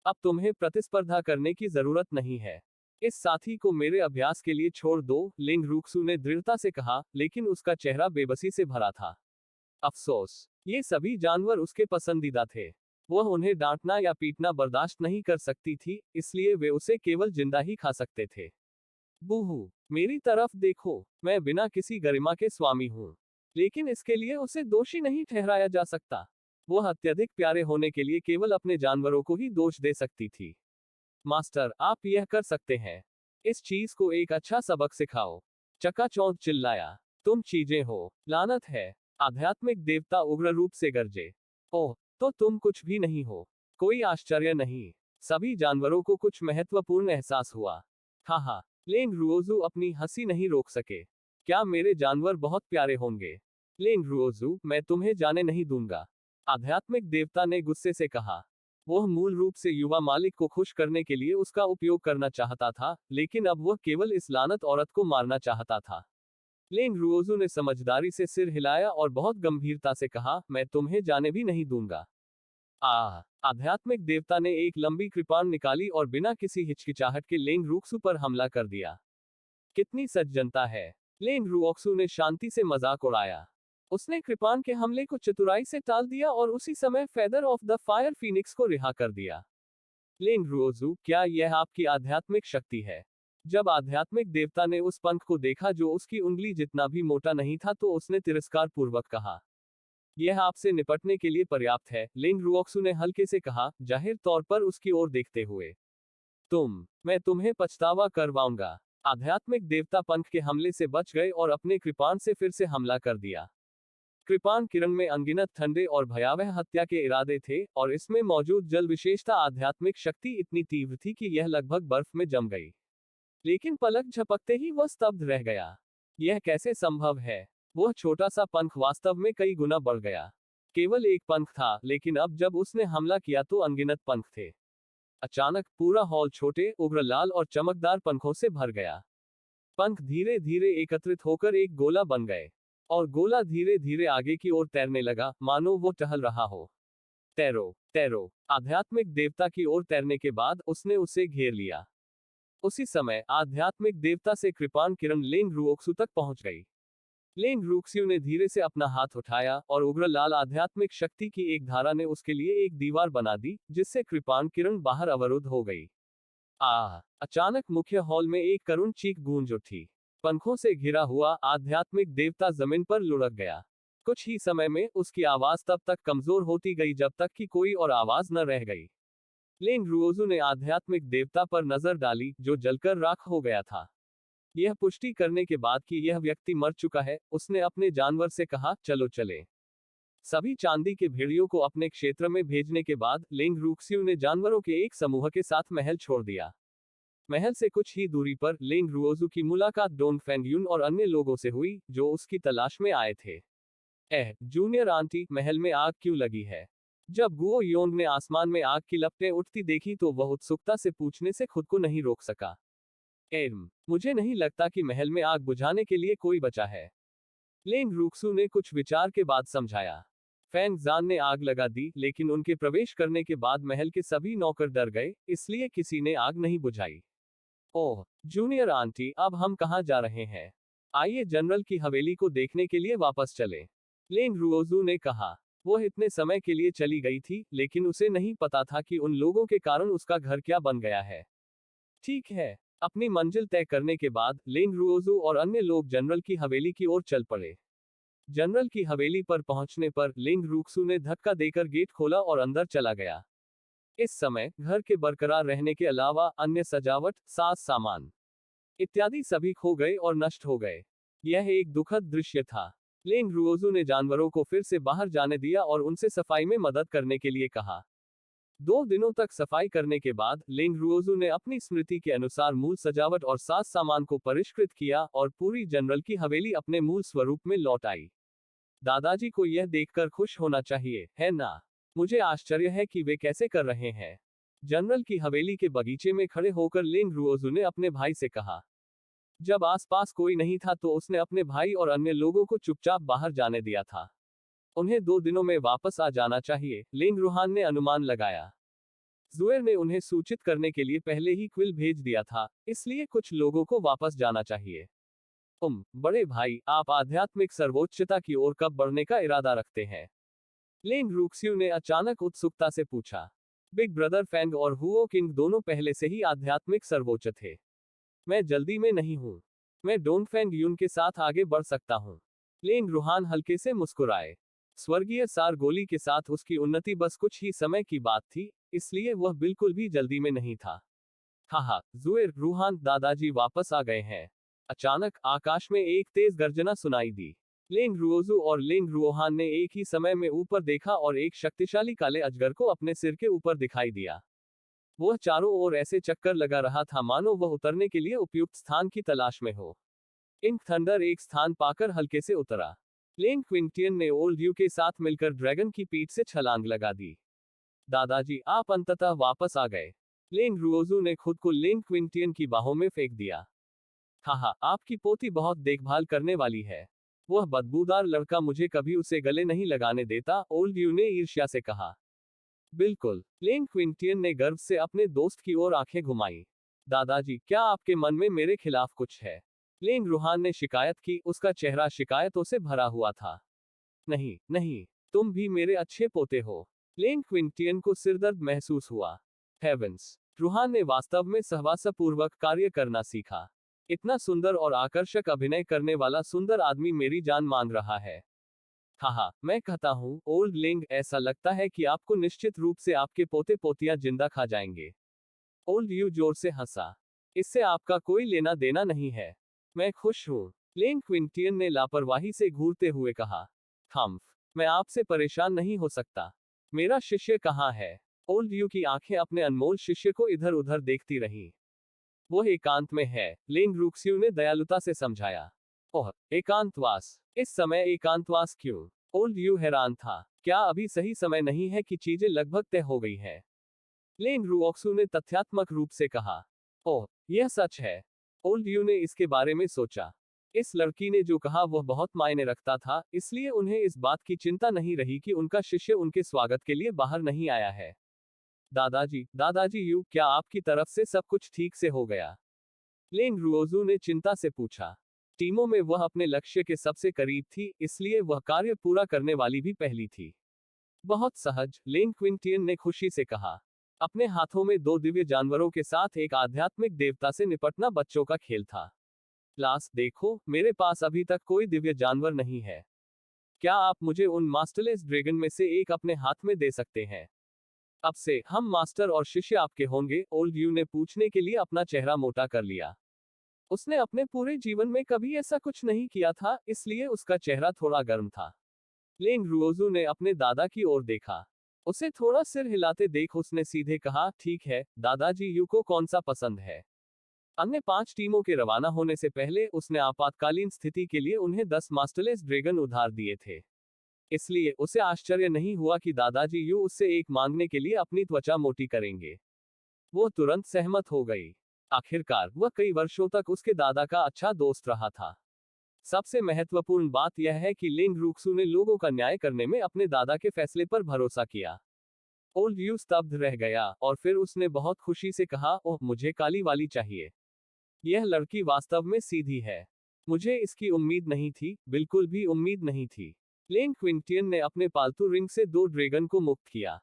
अब तुम्हें प्रतिस्पर्धा करने की जरूरत नहीं है। इस साथी को मेरे अभ्यास के लिए छोड़ दो, लेंग रूक्सू ने दृढ़ता से कहा, लेकिन उसका चेहरा बेबसी से भरा था। अफसोस, ये सभी जानवर उसके पसंदीदा थे। वह उन्हें डांटना या पीटना बर्दाश्त नहीं कर सकती थी, इसलिए वे उसे केवल जिंदा ही खा सकते थे। बूहू, मेरी तरफ देखो, मैं बिना किसी गरिमा के स्वामी हूँ। लेकिन इसके लिए उसे दोषी नहीं ठहराया जा सकता। वह अत्यधिक प्यारे होने के लिए केवल अपने जानवरों को ही दोष दे सकती थी। मास्टर, आप यह कर सकते हैं। इस चीज को एक अच्छा सबक सिखाओ। चकाचौंध चिल्लाया। तुम चीजें हो, लानत है। आध्यात्मिक देवता उग्र रूप से गरजे। ओह, तो तुम कुछ भी नहीं हो। कोई आश्चर्य नहीं। सभी जानवरों को कुछ महत्वपूर्ण एहसास हुआ। हाहा, लेंग रुओजू अपनी हंसी नहीं रोक सके। क्या मेरे जानवर बहुत प्यारे होंगे? लेंग रुओजू, मैं तुम्हें जाने नहीं दूंगा, आध्यात्मिक देवता ने गुस्से से कहा। वह मूल रूप से युवा मालिक को खुश करने के लिए उसका उपयोग करना चाहता था, लेकिन अब वह केवल इस लानत औरत को मारना चाहता था। लेंग रुओजू ने समझदारी से सिर हिलाया और बहुत गंभीरता से कहा, मैं तुम्हें जाने भी नहीं दूंगा। आध्यात्मिक देवता ने एक लंबी कृपाण निकाली और बिना किसी हिचकिचाहट के लेंग रूक्सू पर हमला कर दिया। कितनी सज्जनता है! लेंग रुओक्सू ने शांति से मजाक उड़ाया। उसने कृपाण के हमले को चतुराई से टाल दिया और उसी समय feather of the fire Phoenix को रिहा कर दिया। लेंग रुओजू, क्या यह आपकी आध्यात्मिक शक्ति है? जब आध्यात्मिक देवता ने उस पंख को देखा जो उसकी उंगली जितना भी मोटा नहीं था तो उसने तिरस्कार पूर्वक कहा, यह आपसे निपटने के लिए पर्याप्त है। लेंग रुओक्सू ने हल्के से कहा, जाहिर तौर पर उसकी ओर देखते हुए। मैं तुम्हें पछतावा करवाऊंगा। आध्यात्मिक देवता पंख के हमले से बच गए और अपने कृपाण से फिर से हमला कर दिया। कृपाण किरण में अनगिनत ठंडे और भयावह हत्या के इरादे थे, और इसमें मौजूद जल विशेषता आध्यात्मिक शक्ति इतनी तीव्र थी कि यह लगभग बर्फ में जम गई। लेकिन पलक झपकते ही वह स्तब्ध रह गया। यह कैसे संभव है? वह छोटा सा पंख वास्तव में कई गुना बढ़ गया। केवल एक पंख था, लेकिन अब जब उसने हमला किया तो अनगिनत पंख थे। अचानक पूरा हॉल छोटे, उग्र लाल और चमकदार पंखों से भर गया। पंख धीरे धीरे एकत्रित होकर एक गोला बन गए, और गोला धीरे धीरे आगे की ओर तैरने लगा, मानो वो टहल रहा हो। तैरो, तैरो! आध्यात्मिक देवता की ओर तैरने के बाद उसने उसे घेर लिया। उसी समय आध्यात्मिक देवता से कृपाण किरण लेंग रुओक्सू तक पहुंच गई। लेंग रूक्स्यू ने धीरे से अपना हाथ उठाया और उग्र लाल आध्यात्मिक शक्ति की एक धारा ने उसके लिए एक दीवार बना दी, जिससे कृपाण किरण बाहर अवरुद्ध हो गई। अचानक मुख्य हॉल में एक करुण चीख गूंज उठी। पंखों से घिरा हुआ आध्यात्मिक देवता जमीन पर लुढ़क गया। कुछ ही समय में उसकी आवाज तब तक कमजोर होती गई जब तक कि कोई और आवाज न रह गई। लेंग रुओजू ने आध्यात्मिक देवता पर नजर डाली, जो जलकर राख हो गया था। यह पुष्टि करने के बाद कि यह व्यक्ति मर चुका है, उसने अपने जानवर से कहा, चलो चले। सभी चांदी के भेड़ियों को अपने क्षेत्र में भेजने के बाद लेंग रूक्स्यू ने जानवरों के एक समूह के साथ महल छोड़ दिया। महल से कुछ ही दूरी पर लेंग रुओजू की मुलाकात डोंग फेंगयुन और अन्य लोगों से हुई, जो उसकी तलाश में आए थे। जूनियर आंटी, महल में आग क्यों लगी है? जब गुओ योंग ने आसमान में आग की लपटें उठती देखी तो वह उत्सुकता से पूछने से खुद को नहीं रोक सका। मुझे नहीं लगता कि महल में आग बुझाने के लिए कोई बचा है। लेंग रूक्सू ने कुछ विचार के बाद समझाया। फैंग जान ने आग लगा दी, लेकिन उनके प्रवेश करने के बाद महल के सभी नौकर डर गए, इसलिए किसी ने आग नहीं बुझाई। ओह, जूनियर आंटी, अब हम कहाँ जा रहे हैं? आइए जनरल की हवेली को देखने के लिए वापस चले। लेंग रुओजू ने कहा। वह इतने समय के लिए चली गई थी, लेकिन उसे नहीं पता था कि उन लोगों के कारण उसका घर क्या बन गया है। ठीक है, अपनी मंजिल तय करने के बाद लेंग रुओजू और अन्य लोग जनरल की हवेली की ओर चल पड़े। जनरल की हवेली पर पहुंचने पर लेंग रूक्सू ने धक्का देकर गेट खोला और अंदर चला गया। इस समय घर के बरकरार रहने के अलावा अन्य सजावट, साज सामान इत्यादि सभी खो गए और नष्ट हो गए। यह एक दुखद दृश्य था। लेंग रुओजू ने जानवरों को फिर से बाहर जाने दिया और उनसे सफाई में मदद करने के लिए कहा। 2 दिनों तक सफाई करने के बाद लेंग रुओजू ने अपनी स्मृति के अनुसार मूल सजावट और साज सामान को परिष्कृत किया और पूरी जनरल की हवेली अपने मूल स्वरूप में लौट आई। दादाजी को यह देखकर खुश होना चाहिए, है ना? मुझे आश्चर्य है कि वे कैसे कर रहे हैं। जनरल की हवेली के बगीचे में खड़े होकर लेंग रुओजू ने अपने भाई से कहा। जब आसपास कोई नहीं था तो उसने अपने भाई और अन्य लोगों को चुपचाप बाहर जाने दिया था। उन्हें 2 दिनों में वापस आ जाना चाहिए, लेंग रुहान ने अनुमान लगाया। जुएर ने उन्हें सूचित करने के लिए पहले ही क्विल भेज दिया था, इसलिए कुछ लोगों को वापस जाना चाहिए। बड़े भाई, आप आध्यात्मिक सर्वोच्चता की ओर कब बढ़ने का इरादा रखते हैं? लेंग रूक्स्यू ने अचानक उत्सुकता से पूछा। बिग ब्रदर फैंग और हुओ किंग दोनों पहले से ही आध्यात्मिक सर्वोच्च थे। मैं जल्दी में नहीं हूं। मैं डोंग फैंग यून के साथ आगे बढ़ सकता हूं। लेंग रुहान हल्के से मुस्कुराए। स्वर्गीय सार गोली के साथ उसकी उन्नति बस कुछ ही समय की बात थी, इसलिए वह बिल्कुल भी जल्दी में नहीं था। हाहा, जुएर, रूहान, दादाजी वापस आ गए हैं। अचानक आकाश में एक तेज गर्जना सुनाई दी। लेंग रुओजू और लेंग रुओहान ने एक ही समय में ऊपर देखा और एक शक्तिशाली काले अजगर को अपने सिर के ऊपर दिखाई दिया। वह चारों ओर ऐसे चक्कर लगा रहा था मानो वह उतरने के लिए उपयुक्त स्थान की तलाश में हो। इंक थंडर एक स्थान पाकर हल्के से उतरा। लेंग क्विंटियन ने ओल्ड यू के साथ मिलकर ड्रैगन की पीठ से छलांग लगा दी। दादाजी, आप अंततः वापस आ गए। लेंग रुओजू ने खुद को लेंग क्विंटियन की बाहों में फेंक दिया। हाहा, आपकी पोती बहुत देखभाल करने वाली है। वह बदबूदार लड़का मुझे कभी उसे गले नहीं लगाने देता, ओल्ड यू ने ईर्ष्या से कहा। बिल्कुल, लेंग क्विंटियन ने गर्व से अपने दोस्त की ओर आंखें घुमाई। दादाजी, क्या आपके मन में मेरे खिलाफ कुछ है? लेंग रुहान ने शिकायत की, उसका चेहरा शिकायतों से भरा हुआ था। नहीं, नहीं, तुम भी मेरे अच्छे पोते हो। लेंग क्विंटियन को सिरदर्द महसूस हुआ। हेवेंस, रुहान ने वास्तव में सहवासपूर्वक कार्य करना सीखा। इतना सुंदर और आकर्षक अभिनय करने वाला सुंदर आदमी मेरी जान मांग रहा है। हाहा, मैं कहता हूँ, ओल्ड लेंग, ऐसा लगता है कि आपको निश्चित रूप से आपके पोते पोतियां जिंदा खा जाएंगे। ओल्ड यू जोर से हंसा। इससे आपका कोई लेना देना नहीं है। मैं खुश हूँ। लेंग क्विंटियन ने लापरवाही से घूरते हुए कहा। थम्फ, मैं आपसे परेशान नहीं हो सकता। मेरा शिष्य कहाँ है? ओल्ड यू की आंखें अपने अनमोल शिष्य को इधर उधर देखती रहीं। वो एकांत में है, लेंग रूक्स्यू ने दयालुता से समझाया। ओह, एकांतवास। इस समय एकांतवास क्यों? ओल्ड यू हैरान था। क्या अभी सही समय नहीं है कि चीजें लगभग तय हो गई हैं? लेंग रुओक्सू ने तथ्यात्मक रूप से कहा। ओह, यह सच है। ओल्ड यू ने इसके बारे में सोचा। इस लड़की ने जो कहा वह बहुत मायने रखता था, इसलिए उन्हें इस बात की चिंता नहीं रही कि उनका शिष्य उनके स्वागत के लिए बाहर नहीं आया है। दादाजी, दादाजी यू, क्या आपकी तरफ से सब कुछ ठीक से हो गया? लेंग रुओजू ने चिंता से पूछा। टीमों में वह अपने लक्ष्य के सबसे करीब थी, इसलिए वह कार्य पूरा करने वाली भी पहली थी। बहुत सहज, लेंग क्विंटियन ने खुशी से कहा। अपने हाथों में 2 दिव्य जानवरों के साथ एक आध्यात्मिक देवता से निपटना बच्चों का खेल था। लास, देखो, मेरे पास अभी तक कोई दिव्य जानवर नहीं है। क्या आप मुझे उन मास्टरलेस ड्रैगन में से एक अपने हाथ में दे सकते हैं? अब से हम मास्टर और शिष्य आपके होंगे, ओल्ड यू ने पूछने के लिए अपना चेहरा मोटा कर लिया। उसने अपने पूरे जीवन में कभी ऐसा कुछ नहीं किया था, इसलिए उसका चेहरा थोड़ा गर्म था। लेंग रुओजू ने अपने दादा की ओर देखा। उसे थोड़ा सिर हिलाते देख उसने सीधे कहा, ठीक है, दादाजी, यू को कौन सा पसंद है? अन्य 5 टीमों के रवाना होने से पहले उसने आपातकालीन स्थिति के लिए उन्हें 10 मास्टरलेस ड्रैगन उधार दिए थे। इसलिए उसे आश्चर्य नहीं हुआ कि दादाजी यू उससे एक मांगने के लिए अपनी त्वचा मोटी करेंगे। वो तुरंत सहमत हो गई। आखिरकार वह कई वर्षों तक उसके दादा का अच्छा दोस्त रहा था। सबसे महत्वपूर्ण बात यह है कि लेंग रूक्सू ने लोगों का न्याय करने में अपने दादा के फैसले पर भरोसा किया। ओल्ड यू स्तब्ध रह गया और फिर उसने बहुत खुशी से कहा, ओह, मुझे काली वाली चाहिए। यह लड़की वास्तव में सीधी है। मुझे इसकी उम्मीद नहीं थी, बिल्कुल भी उम्मीद नहीं थी। लेंग क्विंटियन ने अपने पालतू रिंग से 2 ड्रैगन को मुक्त किया।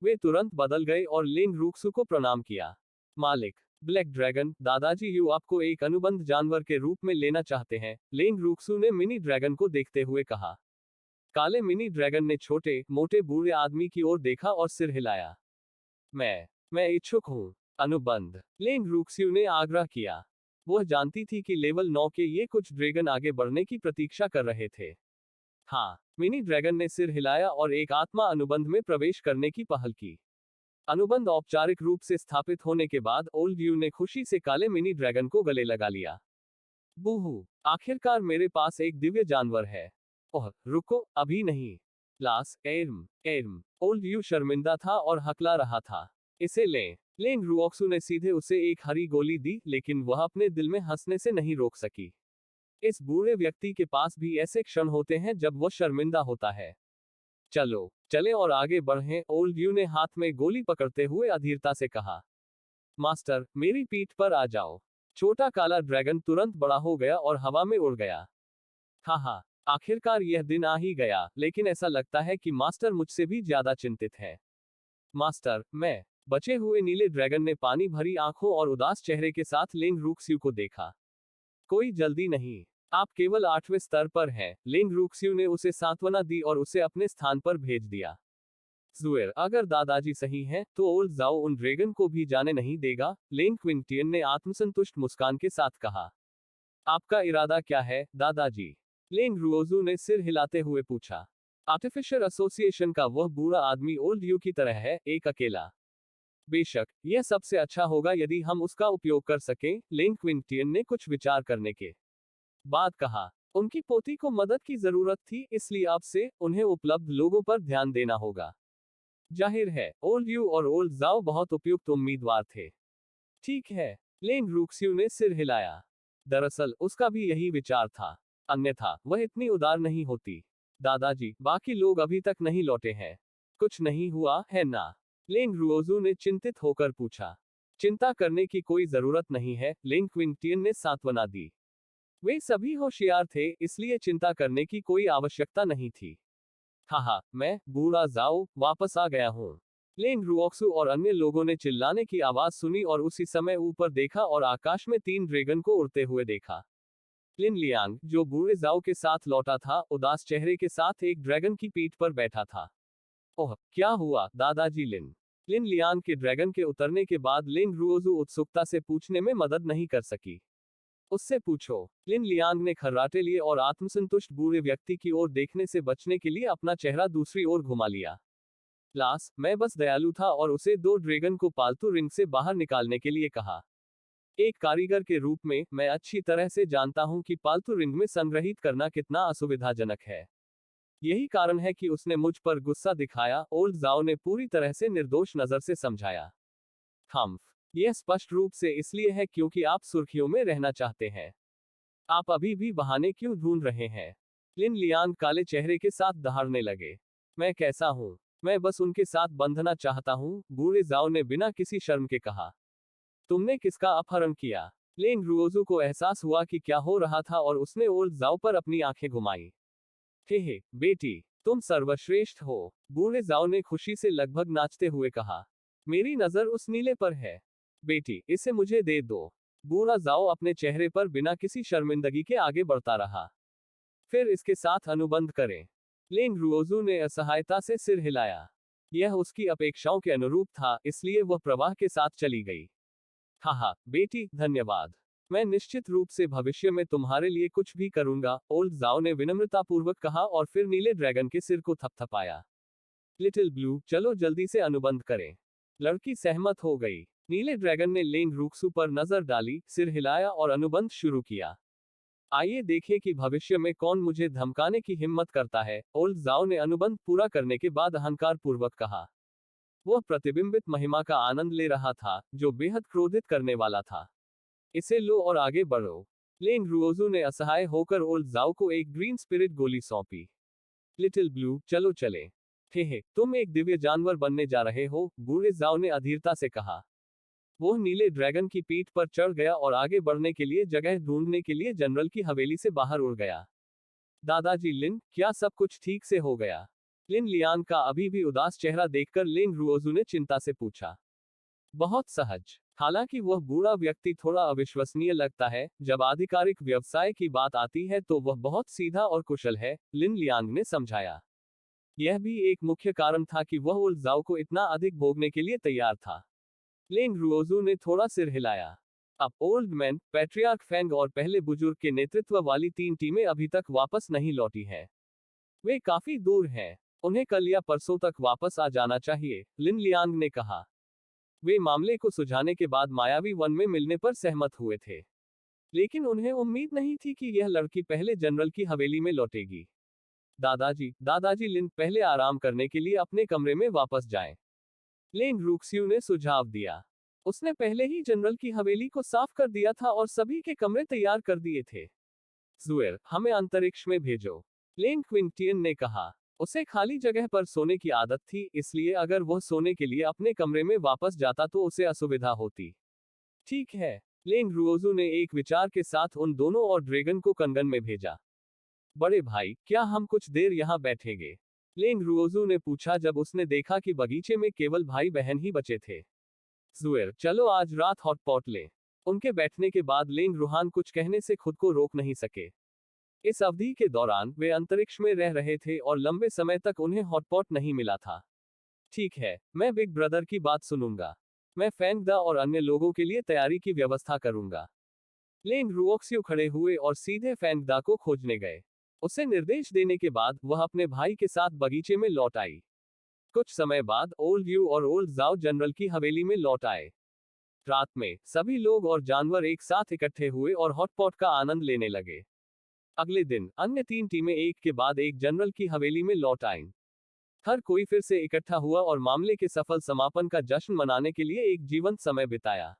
वे तुरंत बदल गए और लेंग रूक्सू को प्रणाम किया। मालिक, ब्लैक ड्रैगन, दादाजी यू आपको एक अनुबंध जानवर के रूप में लेना चाहते हैं, लेंग रूक्सू ने मिनी ड्रैगन को देखते हुए कहा। काले मिनी ड्रैगन ने छोटे मोटे बूढ़े आदमी की ओर देखा और सिर हिलाया। मैं इच्छुक हूँ। अनुबंध, लेंग रूक्स्यू ने आग्रह किया। वह जानती थी कि लेवल 9 के ये कुछ ड्रैगन आगे बढ़ने की प्रतीक्षा कर रहे थे। हाँ, मिनी ड्रैगन ने सिर हिलाया और एक आत्मा अनुबंध में प्रवेश करने की पहल की। अनुबंध औपचारिक रूप से स्थापित होने के बाद ओल्ड यू ने खुशी से काले मिनी ड्रैगन को गले लगा लिया। बूहू, आखिरकार मेरे पास एक दिव्य जानवर है। ओह, रुको, अभी नहीं। लास, एर्म, ओल्ड यू शर्मिंदा था और हकला रहा था। इसे लें। लेंग रुओक्सू ने सीधे उसे एक हरी गोली दी, लेकिन वह अपने दिल में हंसने से नहीं रोक सकी। इस बूढ़े व्यक्ति के पास भी ऐसे क्षण होते हैं जब वह शर्मिंदा होता है। चलो, चले और आगे बढ़ें, ओल्ड यू ने हाथ में गोली पकड़ते हुए अधीरता से कहा। मास्टर, मेरी पीठ पर आ जाओ। छोटा काला ड्रैगन तुरंत बड़ा हो गया और हवा में उड़ गया। हाँ, आखिरकार यह दिन आ ही गया, लेकिन ऐसा लगता है कि मास्टर मुझसे भी ज्यादा चिंतित है। मास्टर, मैं। बचे हुए नीले ड्रैगन ने पानी भरी आंखों और उदास चेहरे के साथ लेंग रूक्स्यू को देखा। कोई जल्दी नहीं, आप केवल 8वें स्तर पर हैं। लेंग रूक्स्यू ने उसे सांत्वना दी और उसे अपने स्थान पर भेज दिया। जुएर, अगर दादाजी सही हैं, तो ओल्ड जाओ उन ड्रैगन को भी जाने नहीं देगा, लेंग क्विंटियन ने आत्मसंतुष्ट मुस्कान के साथ कहा। आपका इरादा क्या है, दादाजी? लेंग रुओजू ने सिर हिलाते हुए पूछा। आर्टिफिशियल एसोसिएशन का वह बूढ़ा आदमी ओल्ड यू की तरह है, एक अकेला। बेशक, यह सबसे अच्छा होगा यदि हम उसका उपयोग कर सकें, लेंग क्विंटियन ने कुछ विचार करने के बाद कहा। उनकी पोती को मदद की जरूरत थी, इसलिए अब से उन्हें उपलब्ध लोगों पर ध्यान देना होगा। जाहिर है, ओल्ड यू और ओल्ड जाओ बहुत उपयुक्त उम्मीदवार थे। ठीक है, लेंग रूक्स्यू ने सिर हिलाया। दरअसल उसका भी यही विचार था, अन्यथा वह इतनी उदार नहीं होती। दादाजी, बाकी लोग अभी तक नहीं लौटे हैं। कुछ नहीं हुआ है ना? लेंग रुओजू ने चिंतित होकर पूछा। चिंता करने की कोई जरूरत नहीं है, लेंग क्विंटियन ने सांत्वना दी। वे सभी होशियार थे, इसलिए चिंता करने की कोई आवश्यकता नहीं थी। हाँ, मैं, बूढ़ा जाओ, वापस आ गया हूँ। लेंग रुओक्सू और अन्य लोगों ने चिल्लाने की आवाज सुनी और उसी समय ऊपर देखा और आकाश में 3 ड्रैगन को उड़ते हुए देखा। लिन लियांग, जो बूढ़े जाओ के साथ लौटा था, उदास चेहरे के साथ एक ड्रैगन की पीठ पर बैठा था। ओह, क्या हुआ, दादाजी? लिन लियांग के ड्रैगन के उतरने के बाद लेंग रुओजू उत्सुकता से पूछने में मदद नहीं कर सकी। उससे पूछो। लिन लियांग ने खर्राटे लिए और आत्मसंतुष्ट बूढ़े व्यक्ति की ओर देखने से बचने के लिए अपना चेहरा दूसरी ओर घुमा लिया। लास, मैं बस दयालु था और उसे 2 ड्रैगन को पालतू रिंग से बाहर निकालने के लिए कहा। एक कारीगर के रूप में, मैं अच्छी तरह से जानता हूं कि पालतू रिंग में संग्रहित करना कितना असुविधाजनक है। यही कारण है कि उसने मुझ पर गुस्सा दिखाया, ओल्ड जाओ ने पूरी तरह से निर्दोष नजर से समझाया। हम्फ, यह स्पष्ट रूप से इसलिए है क्योंकि आप सुर्खियों में रहना चाहते हैं। आप अभी भी बहाने क्यों ढूंढ रहे हैं? लिन लियांग काले चेहरे के साथ दहाड़ने लगे। मैं कैसा हूं? मैं बस उनके साथ बंधना चाहता हूं, बूढ़े जाओ ने बिना किसी शर्म के कहा। तुमने किसका अपहरण किया? लेंग रुओजू को एहसास हुआ कि क्या हो रहा था और उसने ओल्ड जाओ पर अपनी आंखें घुमाई। हे बेटी, तुम सर्वश्रेष्ठ हो, बूढ़े जाओ ने खुशी से लगभग नाचते हुए कहा। मेरी नजर उस नीले पर है। बेटी, इसे मुझे दे दो। बूढ़ा जाओ अपने चेहरे पर बिना किसी शर्मिंदगी के आगे बढ़ता रहा। फिर इसके साथ अनुबंध करें। लेंग रुओजू ने असहायता से सिर हिलाया। यह उसकी अपेक्षाओं के अनुरूप था, इसलिए वह प्रवाह के साथ चली गई। हाँ, बेटी, धन्यवाद। मैं निश्चित रूप से भविष्य में तुम्हारे लिए कुछ भी करूंगा, ओल्ड जाओ ने विनम्रतापूर्वक कहा और फिर नीले ड्रैगन के सिर को थपथपाया। लिटिल ब्लू, चलो जल्दी से अनुबंध करें। लड़की सहमत हो गई। नीले ड्रैगन ने लेंग रूक्सू पर नजर डाली, सिर हिलाया और अनुबंध शुरू किया। आइए देखें कि भविष्य में कौन मुझे धमकाने की हिम्मत करता है, ओल्ड जाओ ने अनुबंध पूरा करने के बाद अहंकार पूर्वक कहा। वह प्रतिबिंबित महिमा का आनंद ले रहा था, जो बेहद क्रोधित करने वाला था। इसे लो और आगे बढ़ो। लेंग रुओजू ने असहाय होकर ओल्ड जाओ को एक ग्रीन स्पिरिट गोली सौंपी। लिटिल ब्लू, चलो चले। हे, तुम एक दिव्य जानवर बनने जा रहे हो, बूढ़े जाओ ने अधीरता से कहा। वह नीले ड्रैगन की पीठ पर चढ़ गया और आगे बढ़ने के लिए जगह ढूंढने के लिए जनरल की हवेली से बाहर उड़ गया। दादाजी लिन, क्या सब कुछ ठीक से हो गया? लिन लियांग का अभी भी उदास चेहरा देखकर लेंग रुओजू ने चिंता से पूछा। बहुत सहज। हालांकि वह बूढ़ा व्यक्ति थोड़ा अविश्वसनीय लगता है, जब आधिकारिक व्यवसाय की बात आती है तो वह बहुत सीधा और कुशल है, लिन लियांग ने समझाया। यह भी एक मुख्य कारण था कि वह उल जाओ को इतना अधिक भोगने के लिए तैयार था। लेंग रुओजू ने थोड़ा सिर हिलाया। अब ओल्ड मैन, पैट्रियार्क फैंग और पहले बुजुर्ग के नेतृत्व वाली 3 टीमें अभी तक वापस नहीं लौटी हैं। वे काफी दूर हैं। उन्हें कल या परसों तक वापस आ जाना चाहिए, लिन लियांग ने कहा। वे मामले को सुलझाने के बाद मायावी वन में मिलने पर सहमत हुए थे। लेकिन उन्हें उम्मीद नहीं थी कि यह लड़की पहले जनरल की हवेली में लौटेगी। दादाजी लिन पहले आराम करने के लिए अपने कमरे में वापस जाएं। लेंग रूक्स्यू ने सुझाव दिया। उसने पहले ही जनरल की हवेली को साफ कर दिया था और सभी के कमरे तैयार कर दिए थे। जुएर, हमें अंतरिक्ष में भेजो, लेंग क्विंटियन ने कहा। उसे खाली जगह पर सोने की आदत थी, इसलिए अगर वह सोने के लिए अपने कमरे में वापस जाता तो उसे असुविधा होती। ठीक है, लेंग रुओजू ने एक विचार के साथ उन दोनों और ड्रैगन को कंगन में भेजा। बड़े भाई, क्या हम कुछ देर यहाँ बैठेंगे? लेंग रुओजू ने पूछा जब उसने देखा कि बगीचे में केवल भाई बहन ही बचे थे। जुएर, चलो आज रात हॉटपॉट लें। उनके बैठने के बाद लेंग रुहान कुछ कहने से खुद को रोक नहीं सके। इस अवधि के दौरान वे अंतरिक्ष में रह रहे थे और लंबे समय तक उन्हें हॉटपॉट नहीं मिला था। ठीक है, मैं बिग ब्रदर की बात सुनूंगा। मैं फैंग दा और अन्य लोगों के लिए तैयारी की व्यवस्था करूंगा। लेंग रुओक्स्यू खड़े हुए और सीधे फैंग दा को खोजने गए। उसे निर्देश देने के बाद वह अपने भाई के साथ बगीचे में लौट आई। कुछ समय बाद ओल्ड यू और ओल्ड जाओ जनरल की हवेली में लौट आए। रात में सभी लोग और जानवर एक साथ इकट्ठे हुए और हॉटपॉट का आनंद लेने लगे। अगले दिन अन्य 3 टीमें एक के बाद एक जनरल की हवेली में लौट आईं। हर कोई फिर से इकट्ठा हुआ और मामले के सफल समापन का जश्न मनाने के लिए एक जीवंत समय बिताया।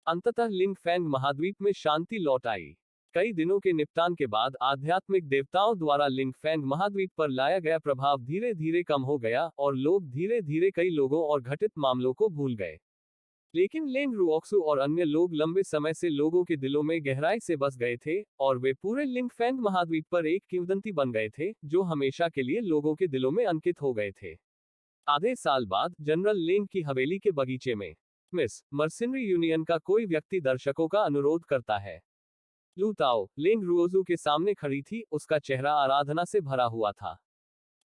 अंततः लिंग फैंग महाद्वीप में शांति लौट आई। कई दिनों के निपटान के बाद आध्यात्मिक देवताओं द्वारा लिंग फैंग महाद्वीप पर लाया गया प्रभाव धीरे धीरे कम हो गया और लोग धीरे धीरे कई लोगों और घटित मामलों को भूल गए। लेकिन लेंग रुओक्सु और अन्य लोग लंबे समय से लोगों के दिलों में गहराई से बस गए थे और वे पूरे लिंग फैंग महाद्वीप पर एक किंवदंती बन गए थे, जो हमेशा के लिए लोगों के दिलों में अंकित हो गए थे। आधे साल बाद जनरल लेंग की हवेली के बगीचे में मिस मर्सिनरी यूनियन का कोई व्यक्ति दर्शकों का अनुरोध करता है। लू ताओ लेंग रुओजू के सामने खड़ी थी, उसका चेहरा आराधना से भरा हुआ था।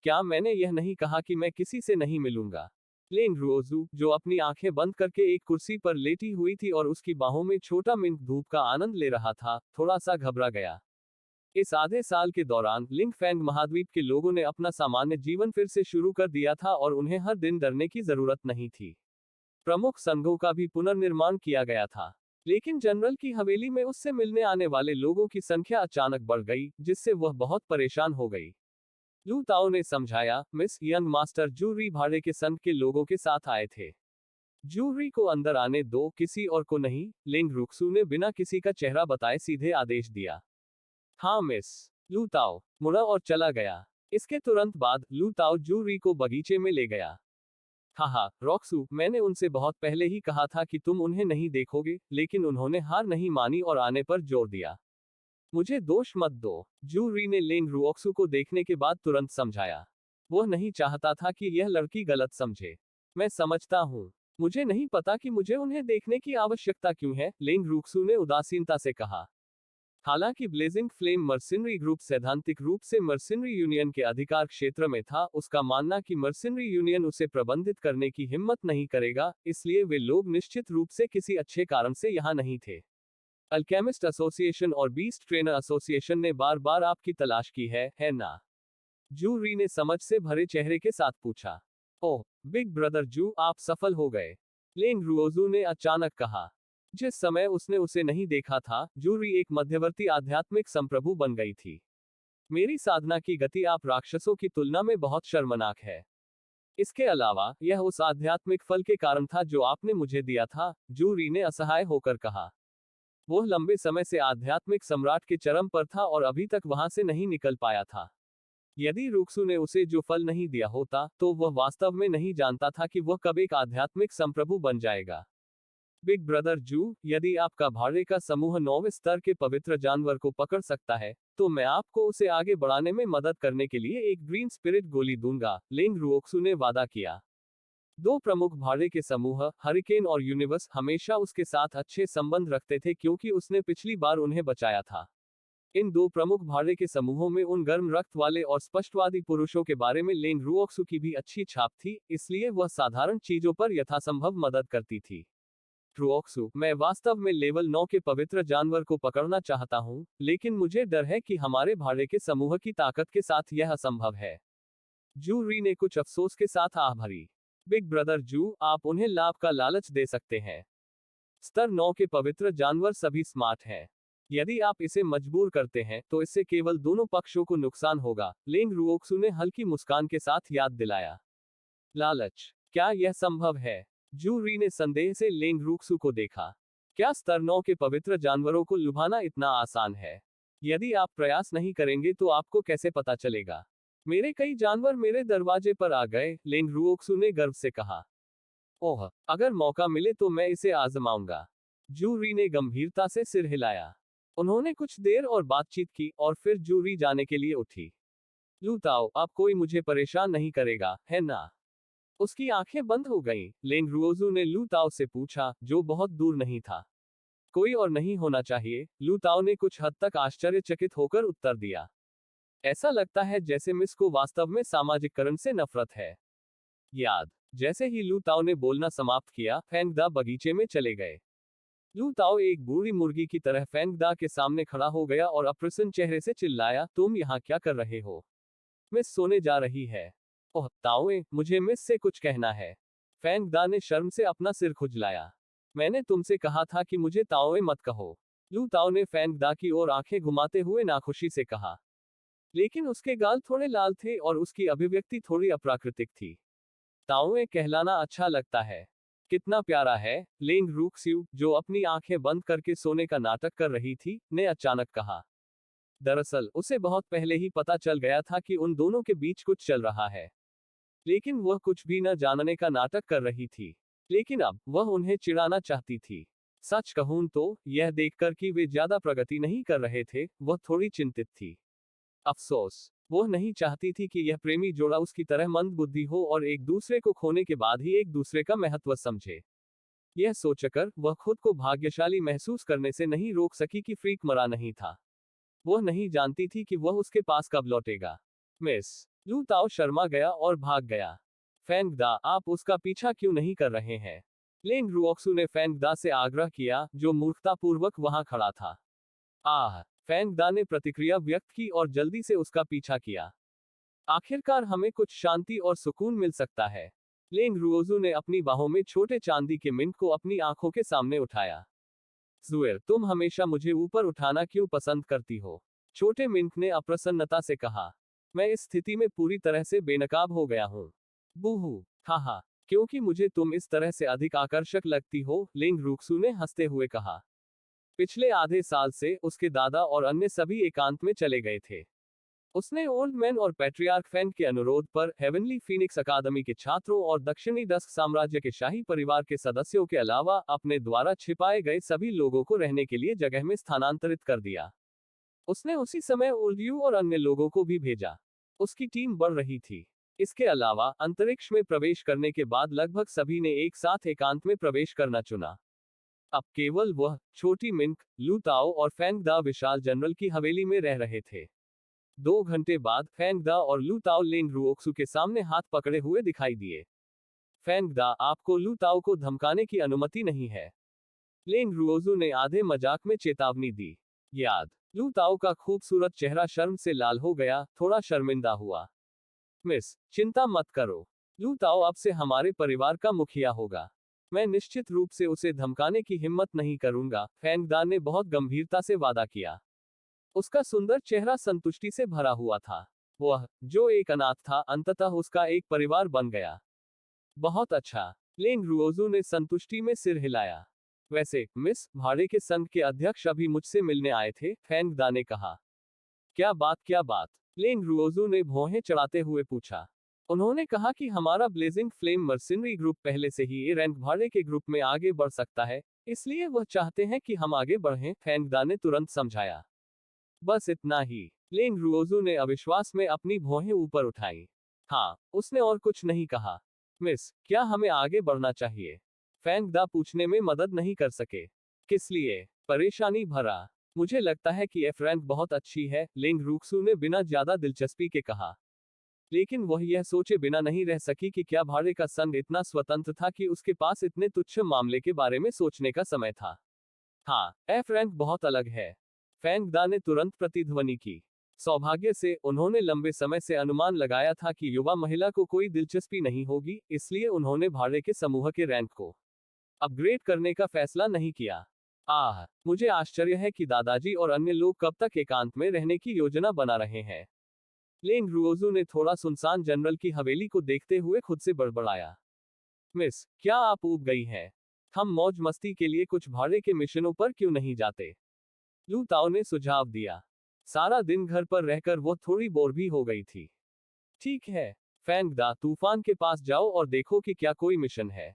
क्या मैंने यह नहीं कहा कि मैं किसी से नहीं मिलूंगा? लेंग रुओजू, जो अपनी आंखें बंद करके एक कुर्सी पर लेटी हुई थी और उसकी बाहों में छोटा मिंट धूप का आनंद ले रहा था, थोड़ा सा घबरा गया। इस आधे साल के दौरान लिंग फैंग महाद्वीप के लोगों ने अपना सामान्य जीवन फिर से शुरू कर दिया था और उन्हें हर दिन डरने की जरूरत नहीं थी। प्रमुख संघों का भी पुनर्निर्माण किया गया था। लेकिन जनरल की हवेली में उससे मिलने आने वाले लोगों की संख्या अचानक बढ़ गई, जिससे वह बहुत परेशान हो गई। लू ताओ ने समझाया, मिस यंग मास्टर जूरी भाड़े के संघ के लोगों के साथ आए थे। जूरी को अंदर आने दो, किसी और को नहीं। लेंग रुक्सू ने बिना किसी का चेहरा बताए सीधे आदेश दिया। हाँ मिस। लू ताओ मुड़ा और चला गया। इसके तुरंत बाद लू ताओ जूरी को बगीचे में ले गया। हाहा रॉक्सू, मैंने उनसे बहुत पहले ही कहा था कि तुम उन्हें नहीं देखोगे, लेकिन उन्होंने हार नहीं मानी और आने पर जोर दिया। मुझे दोष मत दो, जूरी ने लेंग रुओक्सू को देखने के बाद तुरंत समझाया। वह नहीं चाहता था कि यह लड़की गलत समझे। मैं समझता हूँ। मुझे नहीं पता कि मुझे उन्हें देखने की आवश्यकता क्यों है, लेंग रुक्सू ने उदासीनता से कहा। हालांकि ब्लेजिंग फ्लेम मर्सिनरी ग्रुप सैद्धांतिक रूप से मर्सिनरी यूनियन के अधिकार क्षेत्र में था, उसका मानना कि मर्सिनरी यूनियन उसे प्रबंधित करने की हिम्मत नहीं करेगा, इसलिए वे लोग निश्चित रूप से किसी अच्छे कारण से यहाँ नहीं थे। अल्केमिस्ट एसोसिएशन और बीस्ट ट्रेनर एसोसिएशन ने बार बार आपकी तलाश की है ना? जूरी ने समझ से भरे चेहरे के साथ पूछा। ओह बिग ब्रदर जू, आप सफल हो गए, लेंग रुओजू ने अचानक कहा। जिस समय उसने उसे नहीं देखा था, जूरी एक मध्यवर्ती आध्यात्मिक संप्रभु बन गई थी। मेरी साधना की गति आप राक्षसों की तुलना में बहुत शर्मनाक है। इसके अलावा यह उस आध्यात्मिक फल के कारण था जो आपने मुझे दिया था, जूरी ने असहाय होकर कहा। वह लंबे समय से आध्यात्मिक सम्राट के चरम पर था और अभी तक वहां से नहीं निकल पाया था। यदि रुक्सू ने उसे जो फल नहीं दिया होता, तो वह वास्तव में नहीं जानता था कि वह कब एक आध्यात्मिक संप्रभु बन जाएगा। बिग ब्रदर जू, यदि आपका भाड़े का समूह 9वें स्तर के पवित्र जानवर को पकड़ सकता है, तो मैं आपको उसे आगे बढ़ाने में मदद करने के लिए एक ग्रीन स्पिरिट गोली दूंगा, लेंग रुओक्सू ने वादा किया। दो प्रमुख भाड़े के समूह हरिकेन और यूनिवर्स हमेशा उसके साथ अच्छे संबंध रखते थे क्योंकि उसने पिछली बार उन्हें बचाया था। इन दो प्रमुख भाड़े के समूहों में उन गर्म रक्त वाले और स्पष्टवादी पुरुषों के बारे में लेन रुओक्सु की भी अच्छी छाप थी, इसलिए वह साधारण चीजों पर यथासंभव मदद करती थी। रुओक्सु, मैं वास्तव में लेवल 9 के पवित्र जानवर को पकड़ना चाहता हूं, लेकिन मुझे डर है कि हमारे भाड़े के समूह की ताकत के साथ यह असंभव है। जू री ने कुछ अफसोस के साथ आह भरी। बिग ब्रदर जू, आप उन्हें लाभ का लालच दे सकते हैं। स्तर 9 के पवित्र जानवर सभी स्मार्ट हैं। यदि आप इसे मजबूर करते हैं तो इससे केवल दोनों पक्षों को नुकसान होगा, लेंग रुओक्सु ने हल्की मुस्कान के साथ याद दिलाया। लालच, क्या यह संभव है? जू री ने संदेह से लेंग रुओक्सु को देखा। क्या स्तर 9 के पवित्र जानवरों को लुभाना इतना आसान है? यदि आप प्रयास नहीं करेंगे तो आपको कैसे पता चलेगा? मेरे कई जानवर मेरे दरवाजे पर आ गए, लेंग रुओक्सु ने गर्व से कहा। ओह, अगर मौका मिले तो मैं इसे आजमाऊंगा। जू री ने गंभीरता से सिर हिलाया। उन्होंने कुछ देर और बातचीत की और फिर जू री जाने के लिए उठी। लू ताओ, अब कोई मुझे परेशान नहीं करेगा, है ना? उसकी आंखें बंद हो गईं। लेंग रुओजू ने लू ताओ से पूछा, जो बहुत दूर नहीं था। कोई और नहीं होना चाहिए, लू ताओ ने कुछ हद तक आश्चर्यचकित होकर उत्तर दिया। ऐसा लगता है जैसे मिस को वास्तव में सामाजिककरण से नफरत है। याद। जैसे ही लू ताओ ने बोलना समाप्त किया, फैंग दा बगीचे में चले गए। लू ताओ एक बूढ़ी मुर्गी की तरह फैंग दा के सामने खड़ा हो गया और अप्रसन्न चेहरे से चिल्लाया, तुम यहाँ क्या कर रहे हो? मिस सोने जा रही है। ओह ताओए, मुझे मिस से कुछ कहना है। फैंग दा ने शर्म से अपना सिर खुजलाया। मैंने तुमसे कहा था कि मुझे ताओए मत कहो। लू ताओ ने फैंग दा की ओर आंखें घुमाते हुए नाखुशी से कहा। लेकिन उसके गाल थोड़े लाल थे और उसकी अभिव्यक्ति थोड़ी अप्राकृतिक थी। ताओए कहलाना अच्छा लगता है। कितना प्यारा है, लेंग रूक्स्यू, जो अपनी आंखें बंद करके सोने का नाटक कर रही थी, ने अचानक कहा। दरअसल, उसे बहुत पहले ही पता चल गया था कि उन दोनों के बीच कुछ चल रहा है। लेकिन वह कुछ भी न जानने का नाटक कर रही थी। लेकिन अब, वह उन्हें चिढ़ाना चाहती थी। सच कहूं तो, यह देखकर कि वे ज्यादा प्रगति नहीं कर रहे थे, वह थोड़ी चिंतित थी। अफसोस, वह नहीं चाहती थी कि यह प्रेमी जोड़ा उसकी तरह मंदबुद्धि हो और एक दूसरे को खोने के बाद ही एक दूसरे का महत्व समझे। यह सोचकर वह खुद को भाग्यशाली महसूस करने से नहीं रोक सकी कि फ्रीक मरा नहीं था। वह नहीं जानती थी कि वह उसके पास कब लौटेगा। मिस लू ताओ शर्मा गया और भाग गया। फैंग दा, आप उसका पीछा क्यों नहीं कर रहे हैं? लेंग रुओक्सु ने फैंग दा से आग्रह किया, जो मूर्खतापूर्वक वहां खड़ा था। आह, फैंग दा ने प्रतिक्रिया व्यक्त की और जल्दी से उसका पीछा किया। आखिरकार हमें कुछ शांति और सुकून मिल सकता है। लेंग रुओजू ने अपनी बाहों में छोटे चांदी के मिंट को अपनी आंखों के सामने उठाया। जुएर, तुम हमेशा मुझे ऊपर उठाना क्यों पसंद करती हो? छोटे मिंट ने अप्रसन्नता से कहा। मैं इस स्थिति में पूरी तरह से बेनकाब हो गया हूं। बूहू, हाहा, क्योंकि मुझे तुम इस तरह से अधिक आकर्षक लगती हो, लेंग रूक्सू ने हंसते हुए कहा। पिछले आधे साल से उसके दादा और अन्य सभी एकांत में चले गए थे। उसने ओल्ड मैन और पैट्रियार्क फैंग के अनुरोध पर हेवनली फीनिक्स अकादमी के छात्रों और दक्षिणी डस्क साम्राज्य के शाही परिवार के सदस्यों के अलावा अपने द्वारा छिपाए गए सभी लोगों को रहने के लिए जगह में स्थानांतरित कर दिया। उसने उसी समय ओल्ड्यू और अन्य लोगों को भी भेजा। उसकी टीम बढ़ रही थी। इसके अलावा अंतरिक्ष में प्रवेश करने के बाद लगभग सभी ने एक साथ एकांत में प्रवेश करना चुना। अब केवल वह, छोटी मिंक, लू ताओ और फैंग दा विशाल जनरल की हवेली में रह रहे थे। 2 घंटे बाद फैंग दा और लू ताओ लेंग रुओक्सु के सामने हाथ पकड़े हुए दिखाई दिए। फैंग दा, आपको लू ताओ को धमकाने की अनुमति नहीं है। लेंग रुओजू ने आधे मजाक में चेतावनी दी। याद। लू ताओ का खूबसूरत चेहरा शर्म से लाल हो गया, थोड़ा शर्मिंदा हुआ। मिस, चिंता मत करो। लू ताओ अब से हमारे परिवार का मुखिया होगा। मैं निश्चित रूप से उसे धमकाने की हिम्मत नहीं करूंगा, फैंग दा ने बहुत गंभीरता से वादा किया। उसका सुंदर चेहरा संतुष्टि से भरा हुआ था। वह, जो एक अनाथ था, अंततः उसका एक परिवार बन गया। बहुत अच्छा। लेंग रुओजू ने संतुष्टि में सिर हिलाया। वैसे, मिस, भाड़े के संघ के अध्यक्ष अभी मुझसे मिलने आए थे, फैंग दा ने कहा। क्या बात क्या बात? लेंग रुओजू ने भौहें चढ़ाते हुए पूछा। उन्होंने कहा कि हमारा ब्लेजिंग फ्लेम मर्सिनरी ग्रुप पहले से ही ए रैंक भाड़े के ग्रुप में आगे बढ़ सकता है, इसलिए वह चाहते हैं कि हम आगे बढ़ें, फैंग दा ने तुरंत समझाया। बस इतना ही। लेंग रुओजू ने अविश्वास में अपनी भौहें ऊपर उठाई। हाँ, उसने और कुछ नहीं कहा। मिस, क्या हमें आगे बढ़ना चाहिए? फैंग दा पूछने में मदद नहीं कर सके। किस लिए? परेशानी भरा। मुझे लगता है कि एफ रैंक बहुत अच्छी है, लेंग रूक्सू ने बिना ज्यादा दिलचस्पी के कहा। लेकिन वह यह सोचे बिना नहीं रह सकी कि क्या भाड़े का संघ इतना स्वतंत्र था कि उसके पास इतने तुच्छ मामले के बारे में सोचने का समय था। हाँ, एफ रैंक बहुत अलग है। फैंग दा ने तुरंत प्रतिध्वनि की। सौभाग्य से उन्होंने लंबे समय से अनुमान लगाया था कि युवा महिला को कोई दिलचस्पी नहीं होगी, इसलिए उन्होंने भाड़े के समूह के रैंक को अपग्रेड करने का फैसला नहीं किया। मुझे आश्चर्य है कि दादाजी और अन्य लोग कब तक एकांत में रहने की योजना बना रहे हैं। लेंग रुओजू ने थोड़ा सुनसान जनरल की हवेली को देखते हुए खुद से बड़बड़ाया। मिस, क्या आप ऊब गई हैं? हम मौज मस्ती के लिए कुछ भाड़े के मिशनों पर क्यों नहीं जाते? लू ताओ ने सुझाव दिया। सारा दिन घर पर रहकर वो थोड़ी बोर भी हो गई थी। ठीक है, फैंग दा, तूफान के पास जाओ और देखो कि क्या कोई मिशन है।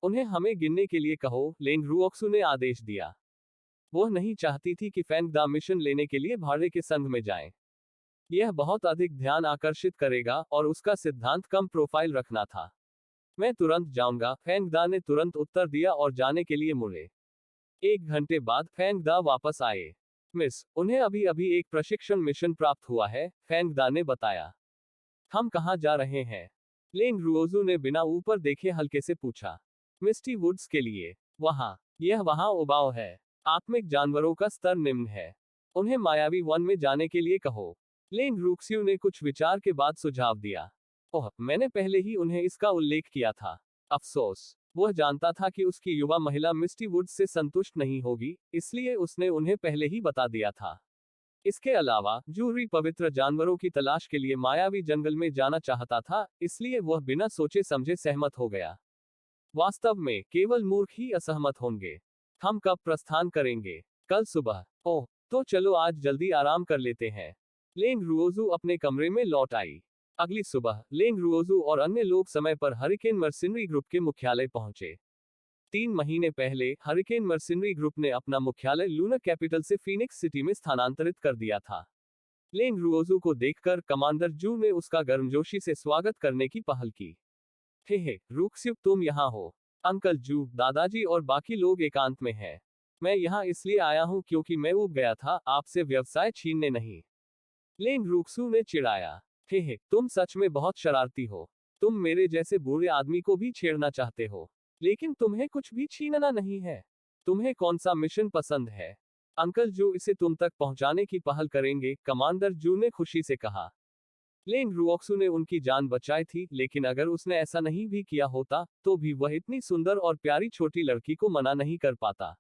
उन्हें हमें गिनने के लिए कहो, लेंग रुओक्सू ने आदेश दिया। वह नहीं चाहती थी कि फैंग दा मिशन लेने के लिए भाड़े के संघ में जाएं। यह बहुत अधिक ध्यान आकर्षित करेगा और उसका सिद्धांत कम प्रोफाइल रखना था। मैं तुरंत जाऊंगा, फैंग दा ने तुरंत उत्तर दिया और जाने के लिए मुड़े। 1 घंटे बाद फैंग दा वापस आए। मिस, उन्हें अभी अभी एक प्रशिक्षण मिशन प्राप्त हुआ है, फैंग दा ने बताया। हम कहाँ जा रहे हैं? लेंग रुओजू ने बिना ऊपर देखे हल्के से पूछा। मिस्टी वुड्स के लिए। यह वहां उबाऊ है। आत्मिक जानवरों का स्तर निम्न है। उन्हें मायावी वन में जाने के लिए कहो। लेंग रूक्स्यू ने कुछ विचार के बाद सुझाव दिया। ओह, मैंने पहले ही उन्हें इसका उल्लेख किया था। अफसोस, वह जानता था कि उसकी युवा महिला मिस्टी वुड्स से संतुष्ट नहीं होगी, इसलिए उसने उन्हें पहले ही बता दिया था। इसके अलावा, जूरी पवित्र जानवरों की तलाश के लिए मायावी जंगल में जाना चाहता था, इसलिए वह बिना सोचे समझे सहमत हो गया। वास्तव में, केवल मूर्ख ही असहमत होंगे। हम कब प्रस्थान करेंगे? कल सुबह। ओह, तो चलो आज जल्दी आराम कर लेते हैं। लेंग रुओजू अपने कमरे में लौट आई। अगली सुबह, लेंग रुओजू और अन्य लोग समय पर हरिकेन मर्सिनरी ग्रुप के मुख्यालय पहुंचे। 3 महीने पहले, हरिकेन मर्सिनरी ग्रुप ने अपना मुख्यालय लूनर कैपिटल से फीनिक्स सिटी में स्थानांतरित कर दिया था। लेंग रुओजू को देखकर कमांडर जू ने उसका गर्मजोशी से स्वागत करने की पहल की। हे, रूक्स्यू, तुम यहाँ हो। अंकल जू, दादाजी और बाकी लोग एकांत में हैं। मैं यहाँ इसलिए आया हूँ क्योंकि मैं ऊब गया था, आपसे व्यवसाय छीनने नहीं। लेंग रूक्सू ने चिढ़ाया। हे, तुम सच में बहुत शरारती हो। तुम मेरे जैसे बूढ़े आदमी को भी छेड़ना चाहते हो, लेकिन तुम्हें कुछ भी छीनना नहीं है। तुम्हें कौन सा मिशन पसंद है? अंकल जू इसे तुम तक पहुंचाने की पहल करेंगे, कमांडर जू ने खुशी से कहा। लेंग रुओक्सू ने उनकी जान बचाई थी, लेकिन अगर उसने ऐसा नहीं भी किया होता, तो भी वह इतनी सुंदर और प्यारी छोटी लड़की को मना नहीं कर पाता।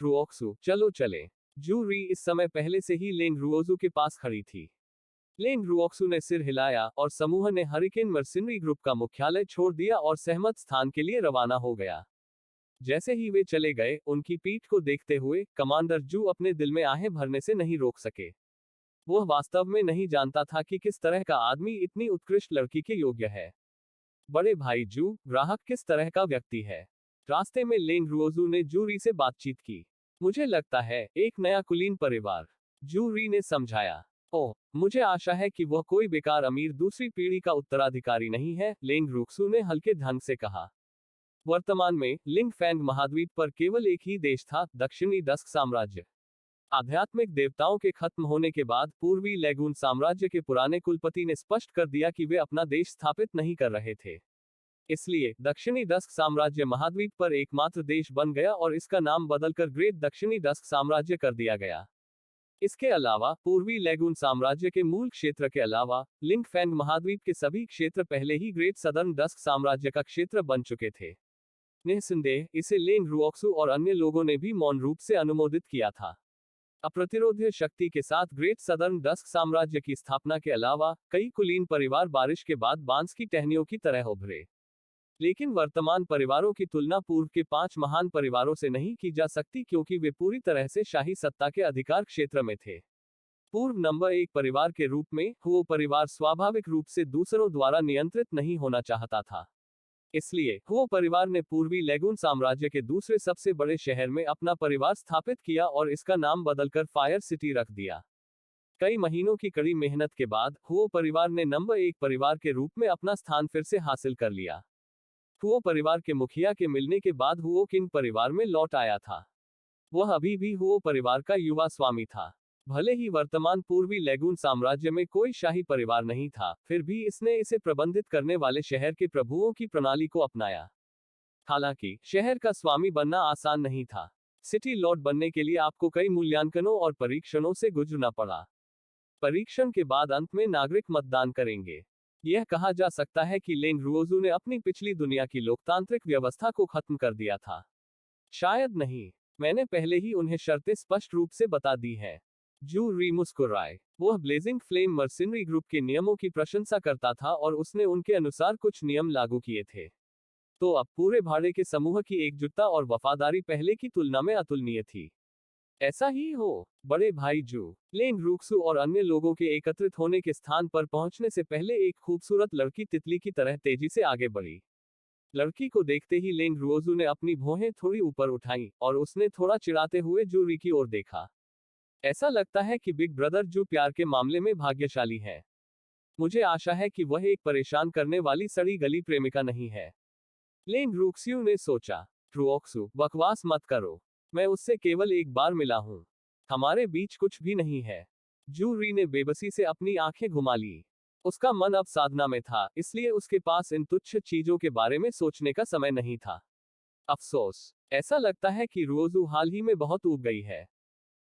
रुओक्सू, चलो चले। जू री इस समय पहले से ही लेंग रुओजू के पास खड़ी थी। लेंग रुओक्सू ने सिर हिलाया और समूह ने हरिकेन मर्सिनरी ग्रुप का मुख्यालय छोड़ दिया और सहमत स्थान के लिए रवाना हो गया। जैसे ही वे चले गए, उनकी पीठ को देखते हुए कमांडर जू अपने दिल में आहें भरने से नहीं रोक सके। वह वास्तव में नहीं जानता था कि किस तरह का आदमी इतनी उत्कृष्ट लड़की के योग्य है। बड़े भाई जू, ग्राहक किस तरह का व्यक्ति है? रास्ते में लेंग रुओजू ने जूरी से बातचीत की। मुझे लगता है, एक नया कुलीन परिवार। जूरी ने समझाया। ओह, मुझे आशा है कि वह कोई बेकार अमीर दूसरी पीढ़ी का उत्तराधिकारी नहीं है, लेंग रुक्सू ने हल्के ढंग से कहा। वर्तमान में, लिंग फैंग महाद्वीप पर केवल एक ही देश था, दक्षिणी डस्क साम्राज्य। आध्यात्मिक देवताओं के खत्म होने के बाद पूर्वी लैगून साम्राज्य के पुराने कुलपति ने स्पष्ट कर दिया कि वे अपना देश स्थापित नहीं कर रहे थे। इसलिए दक्षिणी डस्क साम्राज्य महाद्वीप पर एकमात्र देश बन गया और इसका नाम बदलकर ग्रेट दक्षिणी डस्क साम्राज्य कर दिया गया। इसके अलावा, पूर्वी लैगून साम्राज्य के मूल क्षेत्र के अलावा, लिंग फैंग महाद्वीप के सभी क्षेत्र पहले ही ग्रेट सदर्न डस्क साम्राज्य का क्षेत्र बन चुके थे। निस्संदेह, इसे लेंग रुओक्सू और अन्य लोगों ने भी मौन रूप से अनुमोदित किया था। अप्रतिरोध्य शक्ति के साथ ग्रेट सदर्न डस्क साम्राज्य की स्थापना के अलावा, कई कुलीन परिवार बारिश के बाद बांस की टहनियों की तरह उभरे। लेकिन वर्तमान परिवारों की तुलना पूर्व के 5 महान परिवारों से नहीं की जा सकती क्योंकि वे पूरी तरह से शाही सत्ता के अधिकार क्षेत्र में थे। पूर्व नंबर 1 परिवार के रूप में, हुओ परिवार स्वाभाविक रूप से दूसरों द्वारा नियंत्रित नहीं होना चाहता था। इसलिए, हुओ परिवार ने पूर्वी लैगून साम्राज्य के दूसरे सबसे बड़े शहर में अपना परिवार स्थापित किया और इसका नाम बदलकर फायर सिटी रख दिया। कई महीनों की कड़ी मेहनत के बाद, हुओ परिवार ने नंबर 1 परिवार के रूप में अपना स्थान फिर से हासिल कर लिया। हुओ परिवार के मुखिया के मिलने के बाद हुओ किंग परिवार में लौट आया था। वह अभी भी हुओ परिवार का युवा स्वामी था। भले ही वर्तमान पूर्वी लेगून साम्राज्य में कोई शाही परिवार नहीं था, फिर भी इसने इसे प्रबंधित करने वाले शहर के प्रभुओं की प्रणाली को अपनाया। हालांकि शहर का स्वामी बनना आसान नहीं था। सिटी लॉर्ड बनने के लिए आपको कई मूल्यांकनों और परीक्षणों से गुजरना पड़ा। परीक्षण के बाद अंत में नागरिक मतदान करेंगे। यह कहा जा सकता है कि लेंग रुओजू ने अपनी पिछली दुनिया की लोकतांत्रिक व्यवस्था को खत्म कर दिया था। शायद नहीं। मैंने पहले ही उन्हें शर्तें स्पष्ट रूप से बता दी है। जू री मुस्कुराए। वह ब्लेजिंग फ्लेम मर्सिनरी ग्रुप के नियमों की प्रशंसा करता था और उसने उनके अनुसार कुछ नियम लागू किए थे। तो अब पूरे भाड़े के समूह की एकजुटता और वफादारी पहले की तुलना में अतुलनीय थी। ऐसा ही हो। बड़े भाई जू लेंग रूक्सू और अन्य लोगों के एकत्रित होने के स्थान पर पहुंचने से पहले एक खूबसूरत लड़की तितली की तरह तेजी से आगे बढ़ी। लड़की को देखते ही लेंग रुओजू ने अपनी भौहें थोड़ी ऊपर उठाईं और उसने थोड़ा चिढ़ाते हुए जू री की ओर देखा। ऐसा लगता है कि बिग ब्रदर जू प्यार के मामले में भाग्यशाली है। मुझे आशा है कि वह एक परेशान करने वाली सड़ी गली प्रेमिका नहीं है। लेंग रूक्स्यू ने सोचा। रुओक्सू, बकवास मत करो। मैं उससे केवल एक बार मिला हूं। हमारे बीच कुछ भी नहीं है। जू री ने बेबसी से अपनी आंखें घुमा ली। उसका मन अब साधना में था, इसलिए उसके पास इन तुच्छ चीजों के बारे में सोचने का समय नहीं था। अफसोस, ऐसा लगता है कि रुओजू हाल ही में बहुत ऊब गई है।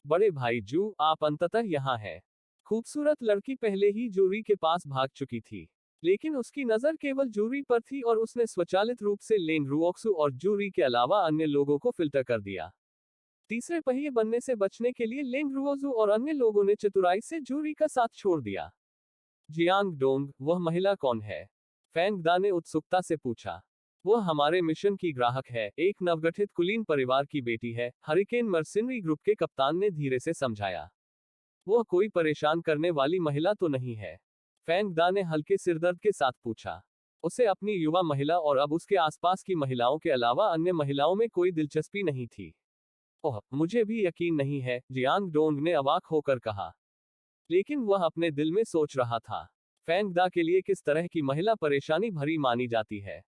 बड़े भाई जू, आप अंततः यहाँ हैं। खूबसूरत लड़की पहले ही जूरी के पास भाग चुकी थी, लेकिन उसकी नजर केवल जूरी पर थी और उसने स्वचालित रूप से लेन रुओक्सू और जूरी के अलावा अन्य लोगों को फिल्टर कर दिया। तीसरे पहिए बनने से बचने के लिए लेंग रुओजू और अन्य लोगों ने चतुराई से जूरी का साथ छोड़ दिया। जियांग डोंग, वह महिला कौन है? फैंग दा ने उत्सुकता से पूछा। वह हमारे मिशन की ग्राहक है, एक नवगठित कुलीन परिवार की बेटी है, हरिकेन मर्सिनरी ग्रुप के कप्तान ने धीरे से समझाया। वह कोई परेशान करने वाली महिला तो नहीं है? फैंग दा ने हल्के सिरदर्द के साथ पूछा। उसे अपनी युवा महिला और अब उसके आसपास की महिलाओं के अलावा अन्य महिलाओं में कोई दिलचस्पी नहीं थी। ओह, मुझे भी यकीन नहीं है, जियांग डोंग ने अवाक होकर कहा। लेकिन वह अपने दिल में सोच रहा था, फैंग दा के लिए किस तरह की महिला परेशानी भरी मानी जाती है।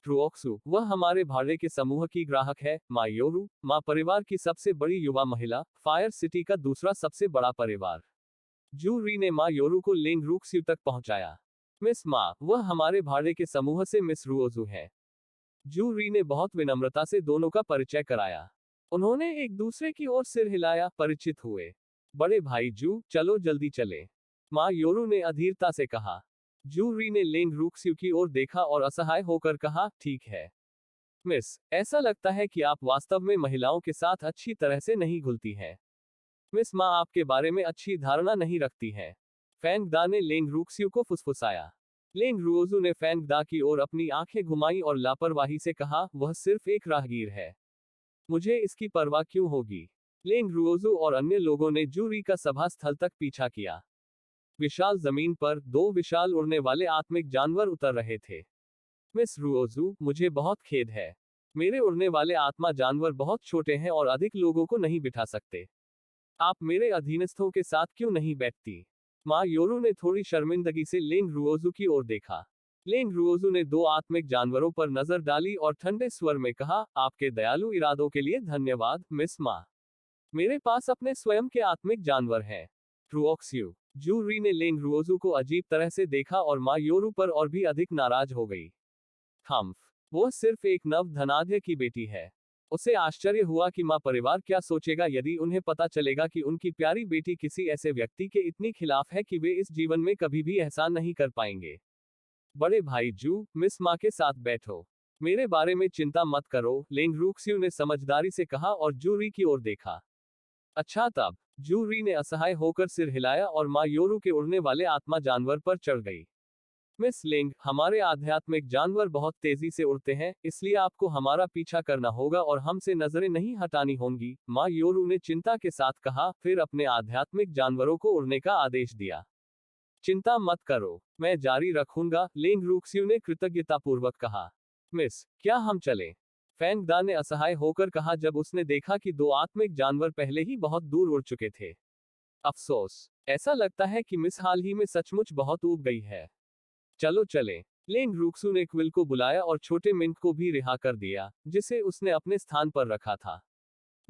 रुओक्सू, वह हमारे भाड़े के समूह की ग्राहक है। माँ योरू, माँ परिवार की सबसे बड़ी युवा महिला, फायर सिटी का दूसरा सबसे बड़ा परिवार। जू री ने माँ योरू को लेंग रूक्स्यू तक पहुंचाया। मिस माँ, वह हमारे भाड़े के समूह से मिस रुओजू है। जू री ने बहुत विनम्रता से दोनों का परिचय कराया। उन्होंने एक दूसरे की ओर सिर हिलाया, परिचित हुए। बड़े भाई जू, चलो जल्दी चले, माँ योरू ने अधीरता से कहा। जू री ने लेंग रूक्स्यू की ओर देखा और असहाय होकर कहा, ठीक है मिस, ऐसा लगता है कि आप वास्तव में महिलाओं के साथ अच्छी तरह से नहीं घुलती हैं। मिस माँ आपके बारे में अच्छी धारणा नहीं रखती है। फैंग दा ने लेंग रूक्स्यू को फुसफुसाया। लेंग रुओजू ने फैंग दा की ओर अपनी आंखें घुमाई और लापरवाही से कहा, वह सिर्फ एक राहगीर है, मुझे इसकी परवाह क्यों होगी। लेंग रुओजू और अन्य लोगों ने जूरी का सभा स्थल तक पीछा किया। विशाल जमीन पर दो विशाल उड़ने वाले आत्मिक जानवर उतर रहे थे। मिस रुओजू, मुझे बहुत खेद है। मेरे उड़ने वाले आत्मा जानवर बहुत छोटे हैं और अधिक लोगों को नहीं बिठा सकते। आप मेरे अधीनस्थों के साथ क्यों नहीं बैठती? माँ योरू ने थोड़ी शर्मिंदगी से लेंग रुओजू की ओर देखा। लेंग रुओजू ने दो आत्मिक जानवरों पर नजर डाली और ठंडे स्वर में कहा, आपके दयालु इरादों के लिए धन्यवाद मिस माँ। मेरे पास अपने स्वयं के आत्मिक जानवर हैं। रुओक्स्यू। जू री ने लेंग रुओजू को अजीब तरह से देखा और माँ योरू पर और भी अधिक नाराज हो गई। हम्फ, वो सिर्फ एक नव धनाढ्य की बेटी है। उसे आश्चर्य हुआ कि माँ परिवार क्या सोचेगा यदि उन्हें पता चलेगा कि उनकी प्यारी बेटी किसी ऐसे व्यक्ति के इतनी खिलाफ है कि वे इस जीवन में कभी भी एहसान नहीं कर पाएंगे। बड़े भाई जू, मिस माँ के साथ बैठो। मेरे बारे में चिंता मत करो, लेंग रूक्स्यू ने समझदारी से कहा और जू री की ओर देखा। अच्छा तब, जू री ने असहाय होकर सिर हिलाया और माँ योरू के उड़ने वाले आत्मा जानवर पर चढ़ गई। मिस लिंग, हमारे आध्यात्मिक जानवर बहुत तेजी से उड़ते हैं, इसलिए आपको हमारा पीछा करना होगा और हमसे नजरें नहीं हटानी होंगी, माँ योरू ने चिंता के साथ कहा, फिर अपने आध्यात्मिक जानवरों को उड़ने का आदेश दिया। चिंता मत करो, मैं जारी रखूंगा, लेंग रूक्स्यू ने कृतज्ञतापूर्वक कहा। मिस, क्या हम चलें? फैंग दा ने असहाय होकर कहा जब उसने देखा कि दो आत्मिक जानवर पहले ही बहुत दूर उड़ चुके थे। अफसोस, ऐसा लगता है कि मिस हाल ही में सचमुच बहुत ऊब गई है। चलो चलें। लेंग रूक्सू ने क्विल को बुलाया और छोटे मिंट को भी रिहा कर दिया, जिसे उसने अपने स्थान पर रखा था।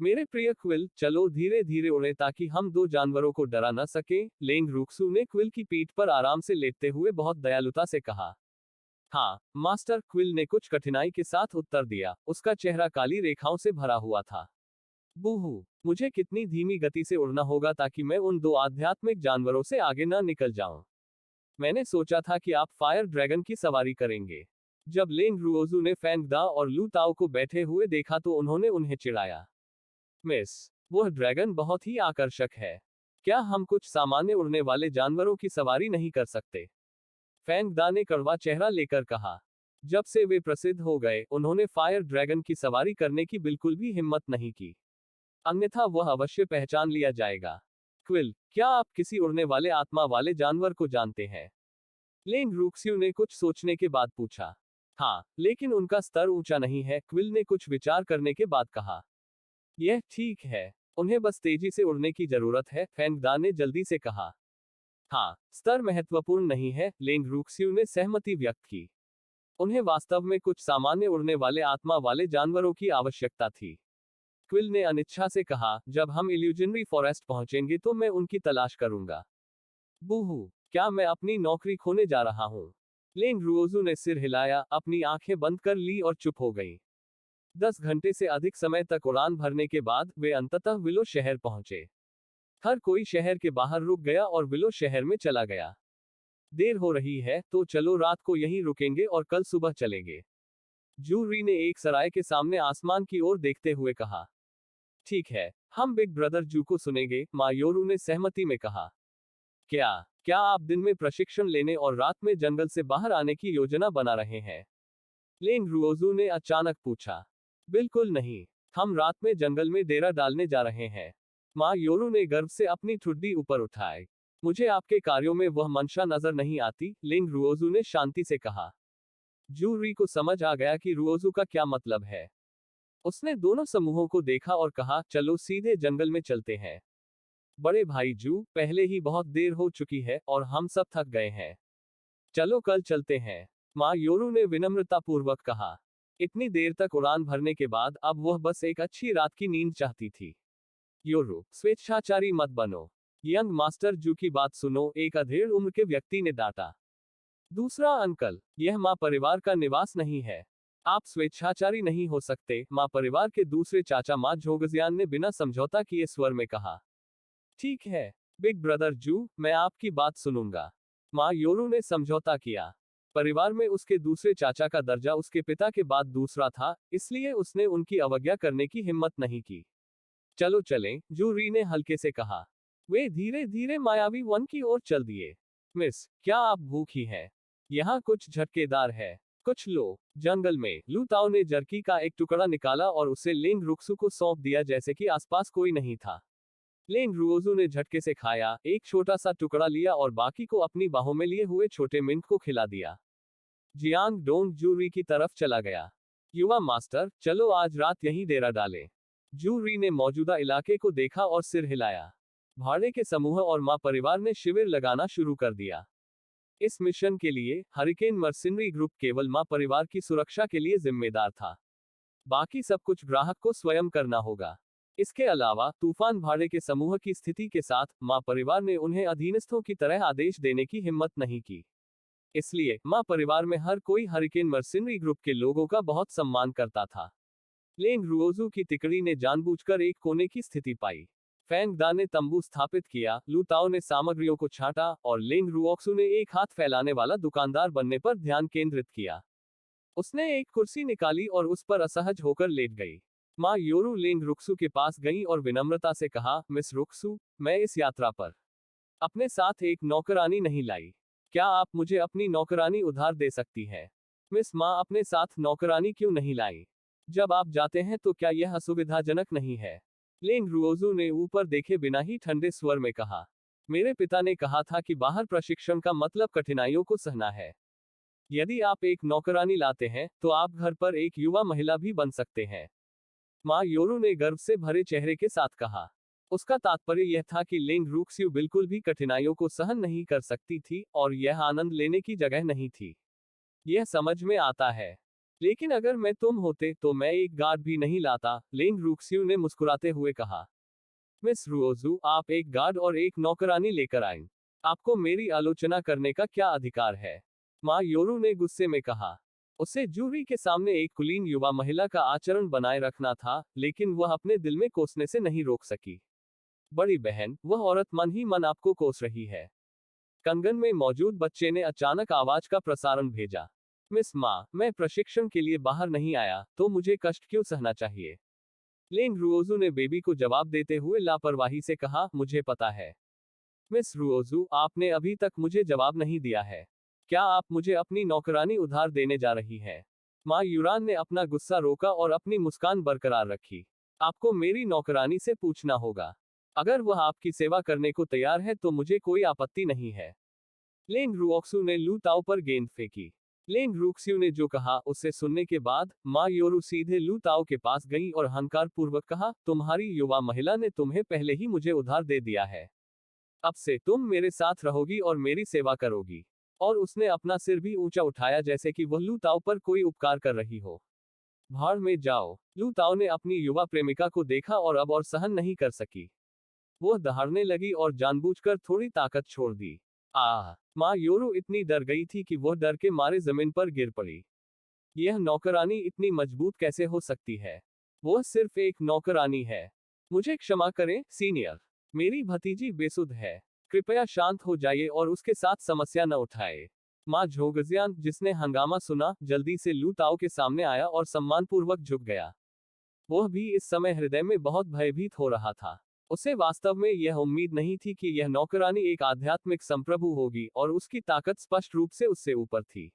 मेरे प्रिय क्विल, चलो धीरे धीरे उड़े ताकि हम दो जानवरों को डरा न सके। लेंग रूक्सू ने क्विल की पीठ पर आराम से लेटते हुए बहुत दयालुता से कहा। हाँ मास्टर, क्विल ने कुछ कठिनाई के साथ उत्तर दिया। उसका चेहरा काली रेखाओं से भरा हुआ था। बूहू, मुझे कितनी धीमी गति से उड़ना होगा ताकि मैं उन दो आध्यात्मिक जानवरों से आगे न निकल जाऊं। मैंने सोचा था कि आप फायर ड्रैगन की सवारी करेंगे। जब लेंग रुओजू ने फैंग दा और लू ताओ को बैठे हुए देखा तो उन्होंने उन्हें चिढ़ाया। मिस, वह ड्रैगन बहुत ही आकर्षक है। क्या हम कुछ सामान्य उड़ने वाले जानवरों की सवारी नहीं कर सकते? फैंग दा ने कड़वा चेहरा लेकर कहा। जब से वे प्रसिद्ध हो गए, उन्होंने फायर ड्रैगन की सवारी करने की बिल्कुल भी हिम्मत नहीं की। अन्यथा वह अवश्य पहचान लिया जाएगा। क्विल, क्या आप किसी उड़ने वाले आत्मा वाले जानवर को जानते हैं? लेंग रूक्स्यू ने कुछ सोचने के बाद पूछा। हाँ, लेकिन उनका स्तर ऊंचा नहीं है, क्विल ने कुछ विचार करने के बाद कहा। यह ठीक है, उन्हें बस तेजी से उड़ने की जरूरत है, फैंग दा ने जल्दी से कहा। हाँ, स्तर महत्वपूर्ण नहीं है, लेंग रूक्स्यू ने सहमति व्यक्त की। उन्हें वास्तव में कुछ सामान्य उड़ने वाले आत्मा वाले जानवरों की आवश्यकता थी। क्विल ने अनिच्छा से कहा, जब हम इल्यूजनरी फॉरेस्ट पहुंचेंगे तो मैं उनकी तलाश करूंगा। बूहू, क्या मैं अपनी नौकरी खोने जा रहा हूं? लेंग रुओजू ने सिर हिलाया, अपनी आंखें बंद कर ली और चुप हो गई। 10 घंटे से अधिक समय तक उड़ान भरने के बाद वे अंततः विलो शहर पहुंचे। हर कोई शहर के बाहर रुक गया और विलो शहर में चला गया। देर हो रही है, तो चलो रात को यहीं रुकेंगे और कल सुबह चलेंगे। जूरी ने एक सराय के सामने आसमान की ओर देखते हुए कहा। ठीक है, हम बिग ब्रदर जू को सुनेंगे, मायोरू ने सहमति में कहा। क्या क्या आप दिन में प्रशिक्षण लेने और रात में जंगल से बाहर आने की योजना बना रहे हैं? लेंग रुओजू ने अचानक पूछा। बिल्कुल नहीं, हम रात में जंगल में डेरा डालने जा रहे हैं। माँ योरू ने गर्व से अपनी ठुड्डी ऊपर उठाई। मुझे आपके कार्यों में वह मंशा नजर नहीं आती, लेंग रुओजू ने शांति से कहा। जूरी को समझ आ गया कि रुओजू का क्या मतलब है। उसने दोनों समूहों को देखा और कहा, चलो सीधे जंगल में चलते हैं। बड़े भाई जू, पहले ही बहुत देर हो चुकी है और हम सब थक गए हैं। चलो कल चलते हैं, माँ योरू ने विनम्रतापूर्वक कहा। इतनी देर तक उड़ान भरने के बाद अब वह बस एक अच्छी रात की नींद चाहती थी। योरू, स्वेच्छाचारी मत बनो। यंग मास्टर जू की बात सुनो, एक अधेड़ उम्र के व्यक्ति ने डांटा। दूसरा अंकल, यह माँ परिवार का निवास नहीं है। आप स्वेच्छाचारी नहीं हो सकते, माँ परिवार के दूसरे चाचा माँ झोगजियान ने बिना समझौता किए स्वर में कहा। ठीक है, बिग ब्रदर जू, मैं आपकी बात सुनूंगा। माँ योरू ने समझौता किया। परिवार में उसके दूसरे चाचा का दर्जा उसके पिता के बाद दूसरा था, इसलिए उसने उनकी अवज्ञा करने की हिम्मत नहीं की। चलो चलें, जू री ने हल्के से कहा। वे धीरे धीरे मायावी वन की ओर चल दिए। मिस, क्या आप भूखी हैं? यहाँ कुछ झटकेदार है। कुछ लो। जंगल में लू ताओ ने जर्की का एक टुकड़ा निकाला और उसे लेंग रुक्सू को सौंप दिया जैसे कि आसपास कोई नहीं था। लेंग रुओजू ने झटके से खाया, एक छोटा सा टुकड़ा लिया और बाकी को अपनी बाहों में लिए हुए छोटे मिंट को खिला दिया। जियांग डोंग जूरी की तरफ चला गया। युवा मास्टर, चलो आज रात यहीं डेरा डालें। जूरी ने मौजूदा इलाके को देखा और सिर हिलाया। भाड़े के समूह और माँ परिवार ने शिविर लगाना शुरू कर दिया। इस मिशन के लिए हरिकेन मर्सिनरी ग्रुप केवल माँ परिवार की सुरक्षा के लिए जिम्मेदार था। बाकी सब कुछ ग्राहक को स्वयं करना होगा। इसके अलावा तूफान भाड़े के समूह की स्थिति के साथ माँ परिवार ने उन्हें अधीनस्थों की तरह आदेश देने की हिम्मत नहीं की। इसलिए माँ परिवार में हर कोई हरिकेन मर्सिनरी ग्रुप के लोगों का बहुत सम्मान करता था। लेंग रुओजू की तिकड़ी ने जानबूझकर एक कोने की स्थिति पाई। फैंग दा ने तंबू स्थापित किया, लू ताओ ने सामग्रियों को छांटा और लेंग रुओक्सू ने एक हाथ फैलाने वाला दुकानदार बनने पर ध्यान केंद्रित किया। उसने एक कुर्सी निकाली और उस पर असहज होकर लेट गई। माँ योरू लेंग रुक्सू के पास गई और विनम्रता से कहा, मिस रुक्सू, मैं इस यात्रा पर अपने साथ एक नौकरानी नहीं लाई। क्या आप मुझे अपनी नौकरानी उधार दे सकती है? मिस, माँ अपने साथ नौकरानी क्यों नहीं लाई? जब आप जाते हैं तो क्या यह असुविधाजनक नहीं है? लेंग रुओजू ने ऊपर देखे बिना ही ठंडे स्वर में कहा। मेरे पिता ने कहा था कि बाहर प्रशिक्षण का मतलब कठिनाइयों को सहना है। यदि आप एक नौकरानी लाते हैं, तो आप घर पर एक युवा महिला भी बन सकते हैं। माँ योरू ने गर्व से भरे चेहरे के साथ कहा। उसका तात्पर्य यह था कि लेंग रुक्स्यू बिल्कुल भी कठिनाइयों को सहन नहीं कर सकती थी और यह आनंद लेने की जगह नहीं थी। यह समझ में आता है। लेकिन अगर मैं तुम होते तो मैं एक गार्ड भी नहीं लाता, लेंग रूक्स्यू ने मुस्कुराते हुए कहा। मिस रुओजू, आप एक गार्ड और एक नौकरानी लेकर आएं। आपको मेरी आलोचना करने का क्या अधिकार है? माँ योरू ने गुस्से में कहा। उसे जूरी के सामने एक कुलीन युवा महिला का आचरण बनाए रखना था, लेकिन वह अपने दिल में कोसने से नहीं रोक सकी। बड़ी बहन, वह औरत मन ही मन आपको कोस रही है। कंगन में मौजूद बच्चे ने अचानक आवाज का प्रसारण भेजा। मिस माँ, मैं प्रशिक्षण के लिए बाहर नहीं आया, तो मुझे कष्ट क्यों सहना चाहिए? लेंग रुओजू ने बेबी को जवाब देते हुए लापरवाही से कहा, मुझे पता है। मिस रुओजू, आपने अभी तक मुझे जवाब नहीं दिया है। क्या आप मुझे अपनी नौकरानी उधार देने जा रही हैं? माँ यूरान ने अपना गुस्सा रोका और अपनी मुस्कान बरकरार रखी। आपको मेरी नौकरानी से पूछना होगा। अगर वह आपकी सेवा करने को तैयार है तो मुझे कोई आपत्ति नहीं है। लेंग रुओक्सू ने लू ताओ पर गेंद फेंकी। लेंग रूक्स्यू ने जो कहा उसे सुनने के बाद माँ योरू सीधे लू ताओ के पास गई और अहंकार पूर्वक कहा, तुम्हारी युवा महिला ने तुम्हें पहले ही मुझे उधार दे दिया है। अब से तुम मेरे साथ रहोगी और मेरी सेवा करोगी। और उसने अपना सिर भी ऊंचा उठाया जैसे कि वह लू ताओ पर कोई उपकार कर रही हो। भाड़ में जाओ। लू ताओ ने अपनी युवा प्रेमिका को देखा और अब और सहन नहीं कर सकी। वह दहाड़ने लगी और जानबूझकर थोड़ी ताकत छोड़ दी। आह! माँ योरू इतनी डर गई थी कि वह डर के मारे जमीन पर गिर पड़ी। यह नौकरानी इतनी मजबूत कैसे हो सकती है? वह सिर्फ एक नौकरानी है। मुझे क्षमा करें, सीनियर। मेरी भतीजी बेसुध है। कृपया शांत हो जाइए और उसके साथ समस्या न उठाए। माँ झोंगजियान, जिसने हंगामा सुना, जल्दी से लू ताओ के सामने आया और सम्मानपूर्वक झुक गया। वह भी इस समय हृदय में बहुत भयभीत हो रहा था। उसे वास्तव में यह उम्मीद नहीं थी कि यह नौकरानी एक आध्यात्मिक संप्रभु होगी और उसकी ताकत स्पष्ट रूप से उससे ऊपर थी।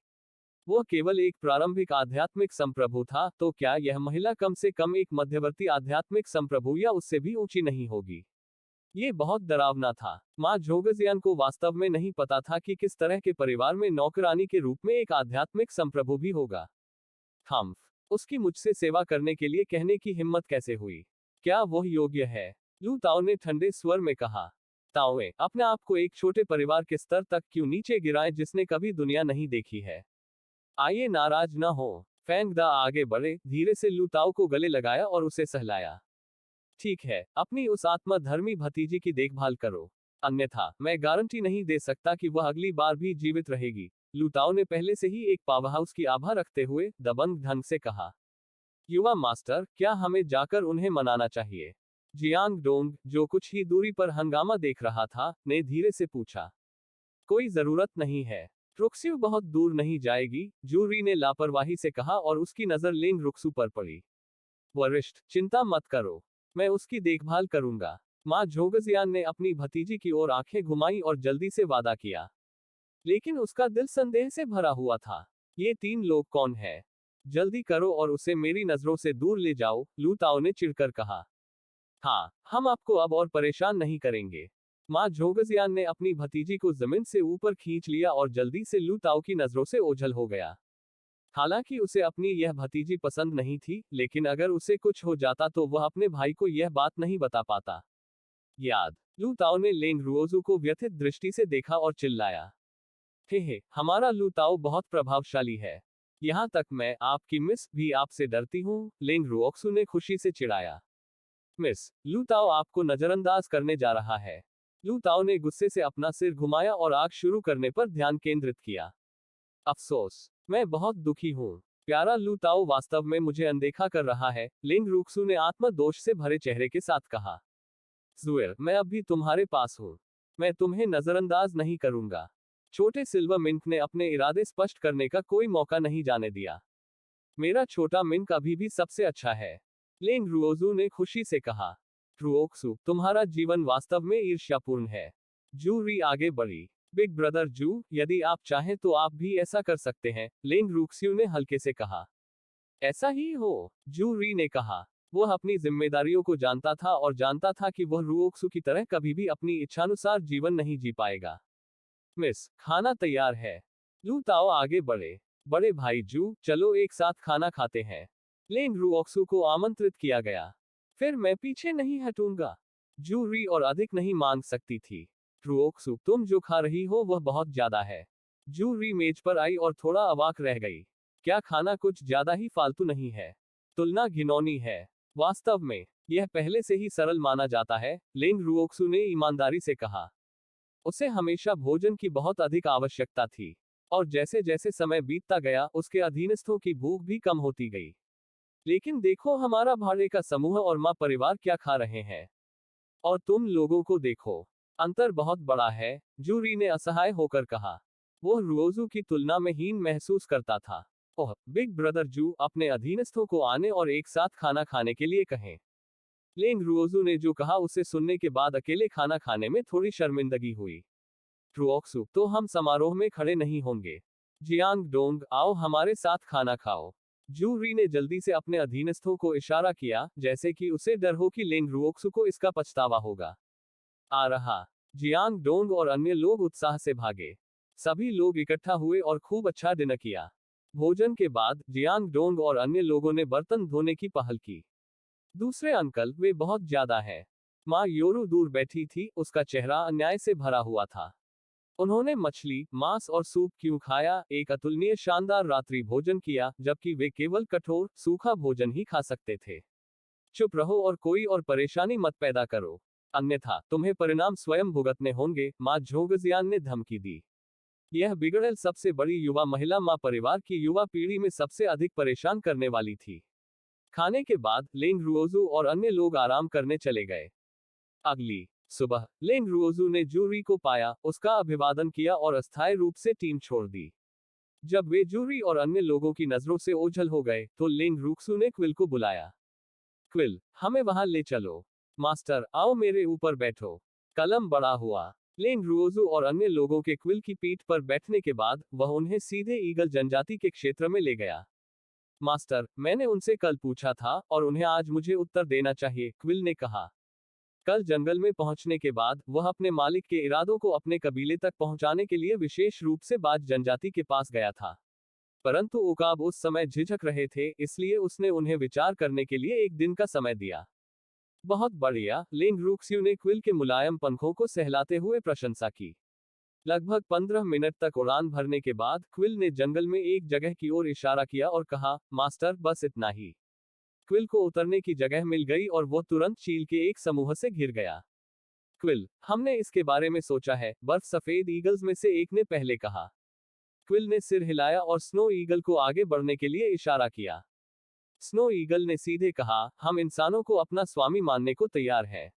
वह केवल एक प्रारंभिक आध्यात्मिक संप्रभु था, तो क्या यह महिला कम से कम एक मध्यवर्ती आध्यात्मिक संप्रभु या उससे भी ऊंची नहीं होगी? ये बहुत डरावना था। माँ झोंगजियान को वास्तव में नहीं पता था कि किस तरह के परिवार में नौकरानी के रूप में एक आध्यात्मिक संप्रभु भी होगा। हम्फ, उसकी मुझसे सेवा करने के लिए कहने की हिम्मत कैसे हुई? क्या वह योग्य है? लू ताओ ने ठंडे स्वर में कहा। ताओए, अपने आप को एक छोटे परिवार के स्तर तक क्यों नीचे गिराएं जिसने कभी दुनिया नहीं देखी है? आइए नाराज न हो। फैंग दा आगे बढ़े, धीरे से लू ताओ को गले लगाया और उसे सहलाया। ठीक है, अपनी उस आत्मधर्मी भतीजी की देखभाल करो। अन्यथा, मैं गारंटी नहीं दे सकता कि वह अगली बार भी जीवित रहेगी। लू ताओ ने पहले से ही एक पावरहाउस की आभा रखते हुए दबंग ढंग से कहा। युवा मास्टर, क्या हमें जाकर उन्हें मनाना चाहिए? जियांग डोंग, जो कुछ ही दूरी पर हंगामा देख रहा था, ने धीरे से पूछा। कोई जरूरत नहीं है। रुक्स्यू बहुत दूर नहीं जाएगी, जूरी ने लापरवाही से कहा और उसकी नजर लेंग रुक्सू पर पड़ी। वरिष्ठ, चिंता मत करो। मैं उसकी देखभाल करूंगा। माँ झोंगजियान ने अपनी भतीजी की ओर आंखें घुमाई और जल्दी से वादा किया। लेकिन उसका दिल संदेह से भरा हुआ था। ये तीन लोग कौन है? जल्दी करो और उसे मेरी नजरों से दूर ले जाओ, लू ताओ ने चिढ़कर कहा। हाँ, हम आपको अब और परेशान नहीं करेंगे। माँ झोंगजियान ने अपनी भतीजी को जमीन से ऊपर खींच लिया और जल्दी से लू ताओ की नजरों से ओझल हो गया। हालांकि उसे अपनी यह भतीजी पसंद नहीं थी, लेकिन अगर उसे कुछ हो जाता तो वह अपने भाई को यह बात नहीं बता पाता। याद। लू ताओ ने लेंग रुओजू को व्यथित दृष्टि से देखा और चिल्लाया। हे, हमारा लू ताओ बहुत प्रभावशाली है। यहाँ तक मैं, आपकी मिस, भी आपसे डरती हूँ, लेंग रुओक्सू ने खुशी से चिढ़ाया। मिस, लू ताओ आपको नजरअंदाज करने जा रहा है। लू ताओ ने गुस्से से अपना सिर घुमाया और आग शुरू करने पर ध्यान केंद्रित किया। अफसोस, मैं बहुत दुखी हूँ। प्यारा लू ताओ वास्तव में मुझे अनदेखा कर रहा है, लेंग रूक्सू ने आत्मदोष से भरे चेहरे के साथ कहा। जुएर, मैं अब भी तुम्हारे पास हूँ। मैं तुम्हें नजरअंदाज नहीं करूंगा। छोटे सिल्वर मिंक ने अपने इरादे स्पष्ट करने का कोई मौका नहीं जाने दिया। मेरा छोटा मिंक अभी भी सबसे अच्छा है, लेंग रुओजू ने खुशी से कहा। रुओक्सू, तुम्हारा जीवन वास्तव में ईर्ष्यापूर्ण है। जूरी आगे बढ़ी। बिग ब्रदर जू, यदि आप चाहें तो आप भी ऐसा कर सकते हैं, लेंग रूक्स्यू ने हल्के से कहा। ऐसा ही हो, जू री ने कहा। वह अपनी जिम्मेदारियों को जानता था और जानता था कि वह रुओक्सू की तरह कभी भी अपनी इच्छानुसार जीवन नहीं जी पाएगा। मिस, खाना तैयार है। लू ताओ आगे बढ़े। बड़े भाई जू, चलो एक साथ खाना खाते हैं। लेंग रुओक्सू को आमंत्रित किया गया। फिर मैं पीछे नहीं हटूंगा। जू री और अधिक नहीं मांग सकती थी। रुओक्सू, तुम जो खा रही हो वह बहुत ज्यादा है। जूरी मेज पर आई और थोड़ा अवाक रह गई। क्या खाना कुछ ज्यादा ही फालतू नहीं है? तुलना घिनौनी है। वास्तव में यह पहले से ही सरल माना जाता है, लेंग रुओक्सु ने ईमानदारी से कहा। उसे हमेशा भोजन की बहुत अधिक आवश्यकता थी, और जैसे जैसे समय बीतता गया उसके अधीनस्थों की भूख भी कम होती गई। लेकिन देखो हमारा भाड़े का समूह और माँ परिवार क्या खा रहे हैं, और तुम लोगों को देखो, अंतर बहुत बड़ा है, जूरी ने असहाय होकर कहा। वो रुओजू की तुलना में हीन महसूस करता था। ओह बिग ब्रदर जू, अपने अधीनस्थों को आने और एक साथ खाना खाने के लिए कहें। लेंग रुओजू ने जो कहा उसे सुनने के बाद अकेले खाना खाने में थोड़ी शर्मिंदगी हुई। रुओक्सु, तो हम समारोह में खड़े नहीं होंगे। जियांग डोंग, आओ हमारे साथ खाना खाओ। जूरी ने जल्दी से अपने अधीनस्थों को इशारा किया, जैसे कि उसे डर हो कि लेंग रुओक्सु को इसका पछतावा होगा। आ रहा। जियांग डोंग और अन्य लोग उत्साह से भागे। सभी लोग इकट्ठा हुए और खूब अच्छा डिनर किया। भोजन के बाद जियांग डोंग और अन्य लोगों ने बर्तन धोने की पहल की। दूसरे अंकल, वे बहुत ज्यादा है। माँ योरू दूर बैठी थी, उसका चेहरा अन्याय से भरा हुआ था। उन्होंने मछली, मांस और सूप क्यों खाया, एक अतुलनीय शानदार रात्रि भोजन किया, जबकि वे केवल कठोर, सूखा भोजन ही खा सकते थे। चुप रहो और कोई और परेशानी मत पैदा करो, अन्यथा तुम्हें परिणाम स्वयं भुगतने होंगे, माँ झोंगजियान ने धमकी दी। यह बिगड़ेल सबसे बड़ी युवा महिला माँ परिवार की युवा पीढ़ी में सबसे अधिक परेशान करने वाली थी। खाने के बाद लेंग रुओजू और अन्य लोग आराम करने चले गए। अगली सुबह लेंग रुओजू ने जूरी को पाया, उसका अभिवादन किया और अस्थायी रूप से टीम छोड़ दी। जब वे जूरी और अन्य लोगों की नजरों से ओझल हो गए तो लेंग रुक्सू ने क्विल को बुलाया। क्विल, हमें वहां ले चलो। मास्टर, आओ मेरे ऊपर बैठो। कलम बड़ा हुआ। लेंग रुओजू और अन्य लोगों के क्विल की पीठ पर बैठने के बाद वह उन्हें सीधे ईगल जनजाति के क्षेत्र में ले गया। मास्टर, मैंने उनसे कल पूछा था और उन्हें आज मुझे उत्तर देना चाहिए, क्विल ने कहा। कल जंगल में पहुंचने के बाद वह अपने मालिक के इरादों को अपने कबीले तक पहुंचाने के लिए विशेष रूप से बाज जनजाति के पास गया था। परंतु उकाब उस समय झिझक रहे थे, इसलिए उसने उन्हें विचार करने के लिए एक दिन का समय दिया। बहुत बढ़िया, लेंग रुक्स्यू ने क्विल के मुलायम पंखों को सहलाते हुए प्रशंसा की। लगभग 15 मिनट तक उड़ान भरने के बाद क्विल ने जंगल में एक जगह की ओर इशारा किया और कहा, मास्टर, बस इतना ही। क्विल को उतरने की जगह मिल गई और वो तुरंत चील के एक समूह से घिर गया। क्विल, हमने इसके बारे में सोचा है, बर्फ सफेद ईगल्स में से एक ने पहले कहा। क्विल ने सिर हिलाया और स्नो ईगल को आगे बढ़ने के लिए इशारा किया। स्नो ईगल ने सीधे कहा, हम इंसानों को अपना स्वामी मानने को तैयार है।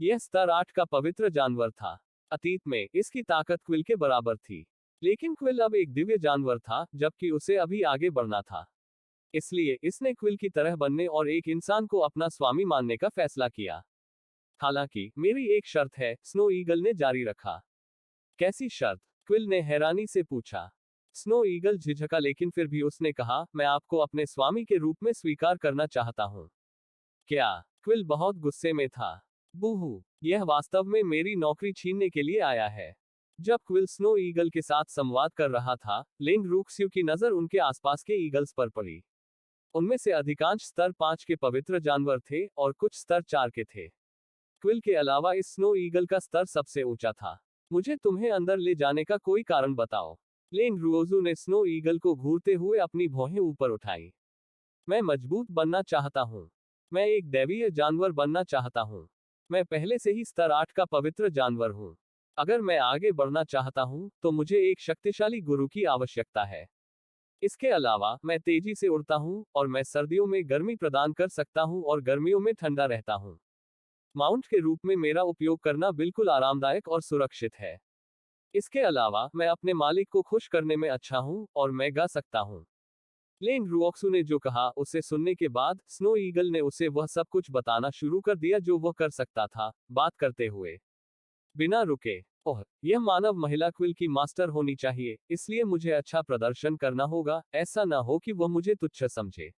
यह स्तर 8 का पवित्र जानवर था। अतीत में इसकी ताकत क्विल के बराबर थी, लेकिन क्विल अब एक दिव्य जानवर था, जबकि उसे अभी आगे बढ़ना था। इसलिए इसने क्विल की तरह बनने और एक इंसान को अपना स्वामी मानने का फैसला किया। हालांकि मेरी एक शर्त है, स्नो ईगल ने जारी रखा। कैसी शर्त? क्विल ने हैरानी से पूछा। स्नो ईगल झिझका, लेकिन फिर भी उसने कहा, मैं आपको अपने स्वामी के रूप में स्वीकार करना चाहता हूं। क्या? क्विल बहुत गुस्से में था। बूहू, यह वास्तव में मेरी नौकरी छीनने के लिए आया है। जब क्विल स्नो ईगल के साथ संवाद कर रहा था, लेंग रुक्स्यू की नजर उनके आसपास के ईगल्स पर पड़ी। उनमें से अधिकांश स्तर 5 के पवित्र जानवर थे और कुछ स्तर 4 के थे। क्विल के अलावा इस स्नो ईगल का स्तर सबसे ऊंचा था। मुझे तुम्हें अंदर ले जाने का कोई कारण बताओ। लेंग रुओजू ने स्नो ईगल को घूरते हुए अपनी भौहें ऊपर उठाई। मैं मजबूत बनना चाहता हूं। मैं एक दैवीय जानवर बनना चाहता हूं। मैं पहले से ही स्तर 8 का पवित्र जानवर हूं। अगर मैं आगे बढ़ना चाहता हूं, तो मुझे एक शक्तिशाली गुरु की आवश्यकता है। इसके अलावा मैं तेजी से उड़ता हूं, और मैं सर्दियों में गर्मी प्रदान कर सकता हूं और गर्मियों में ठंडा रहता हूं। माउंट के रूप में मेरा उपयोग करना बिल्कुल आरामदायक और सुरक्षित है। इसके अलावा मैं अपने मालिक को खुश करने में अच्छा हूं, और मैं गा सकता हूं। लेंग रुओक्सू ने जो कहा उसे सुनने के बाद स्नो ईगल ने उसे वह सब कुछ बताना शुरू कर दिया जो वह कर सकता था, बात करते हुए बिना रुके। ओह, यह मानव महिला क्विल की मास्टर होनी चाहिए, इसलिए मुझे अच्छा प्रदर्शन करना होगा, ऐसा ना हो कि वह मुझे तुच्छ समझे।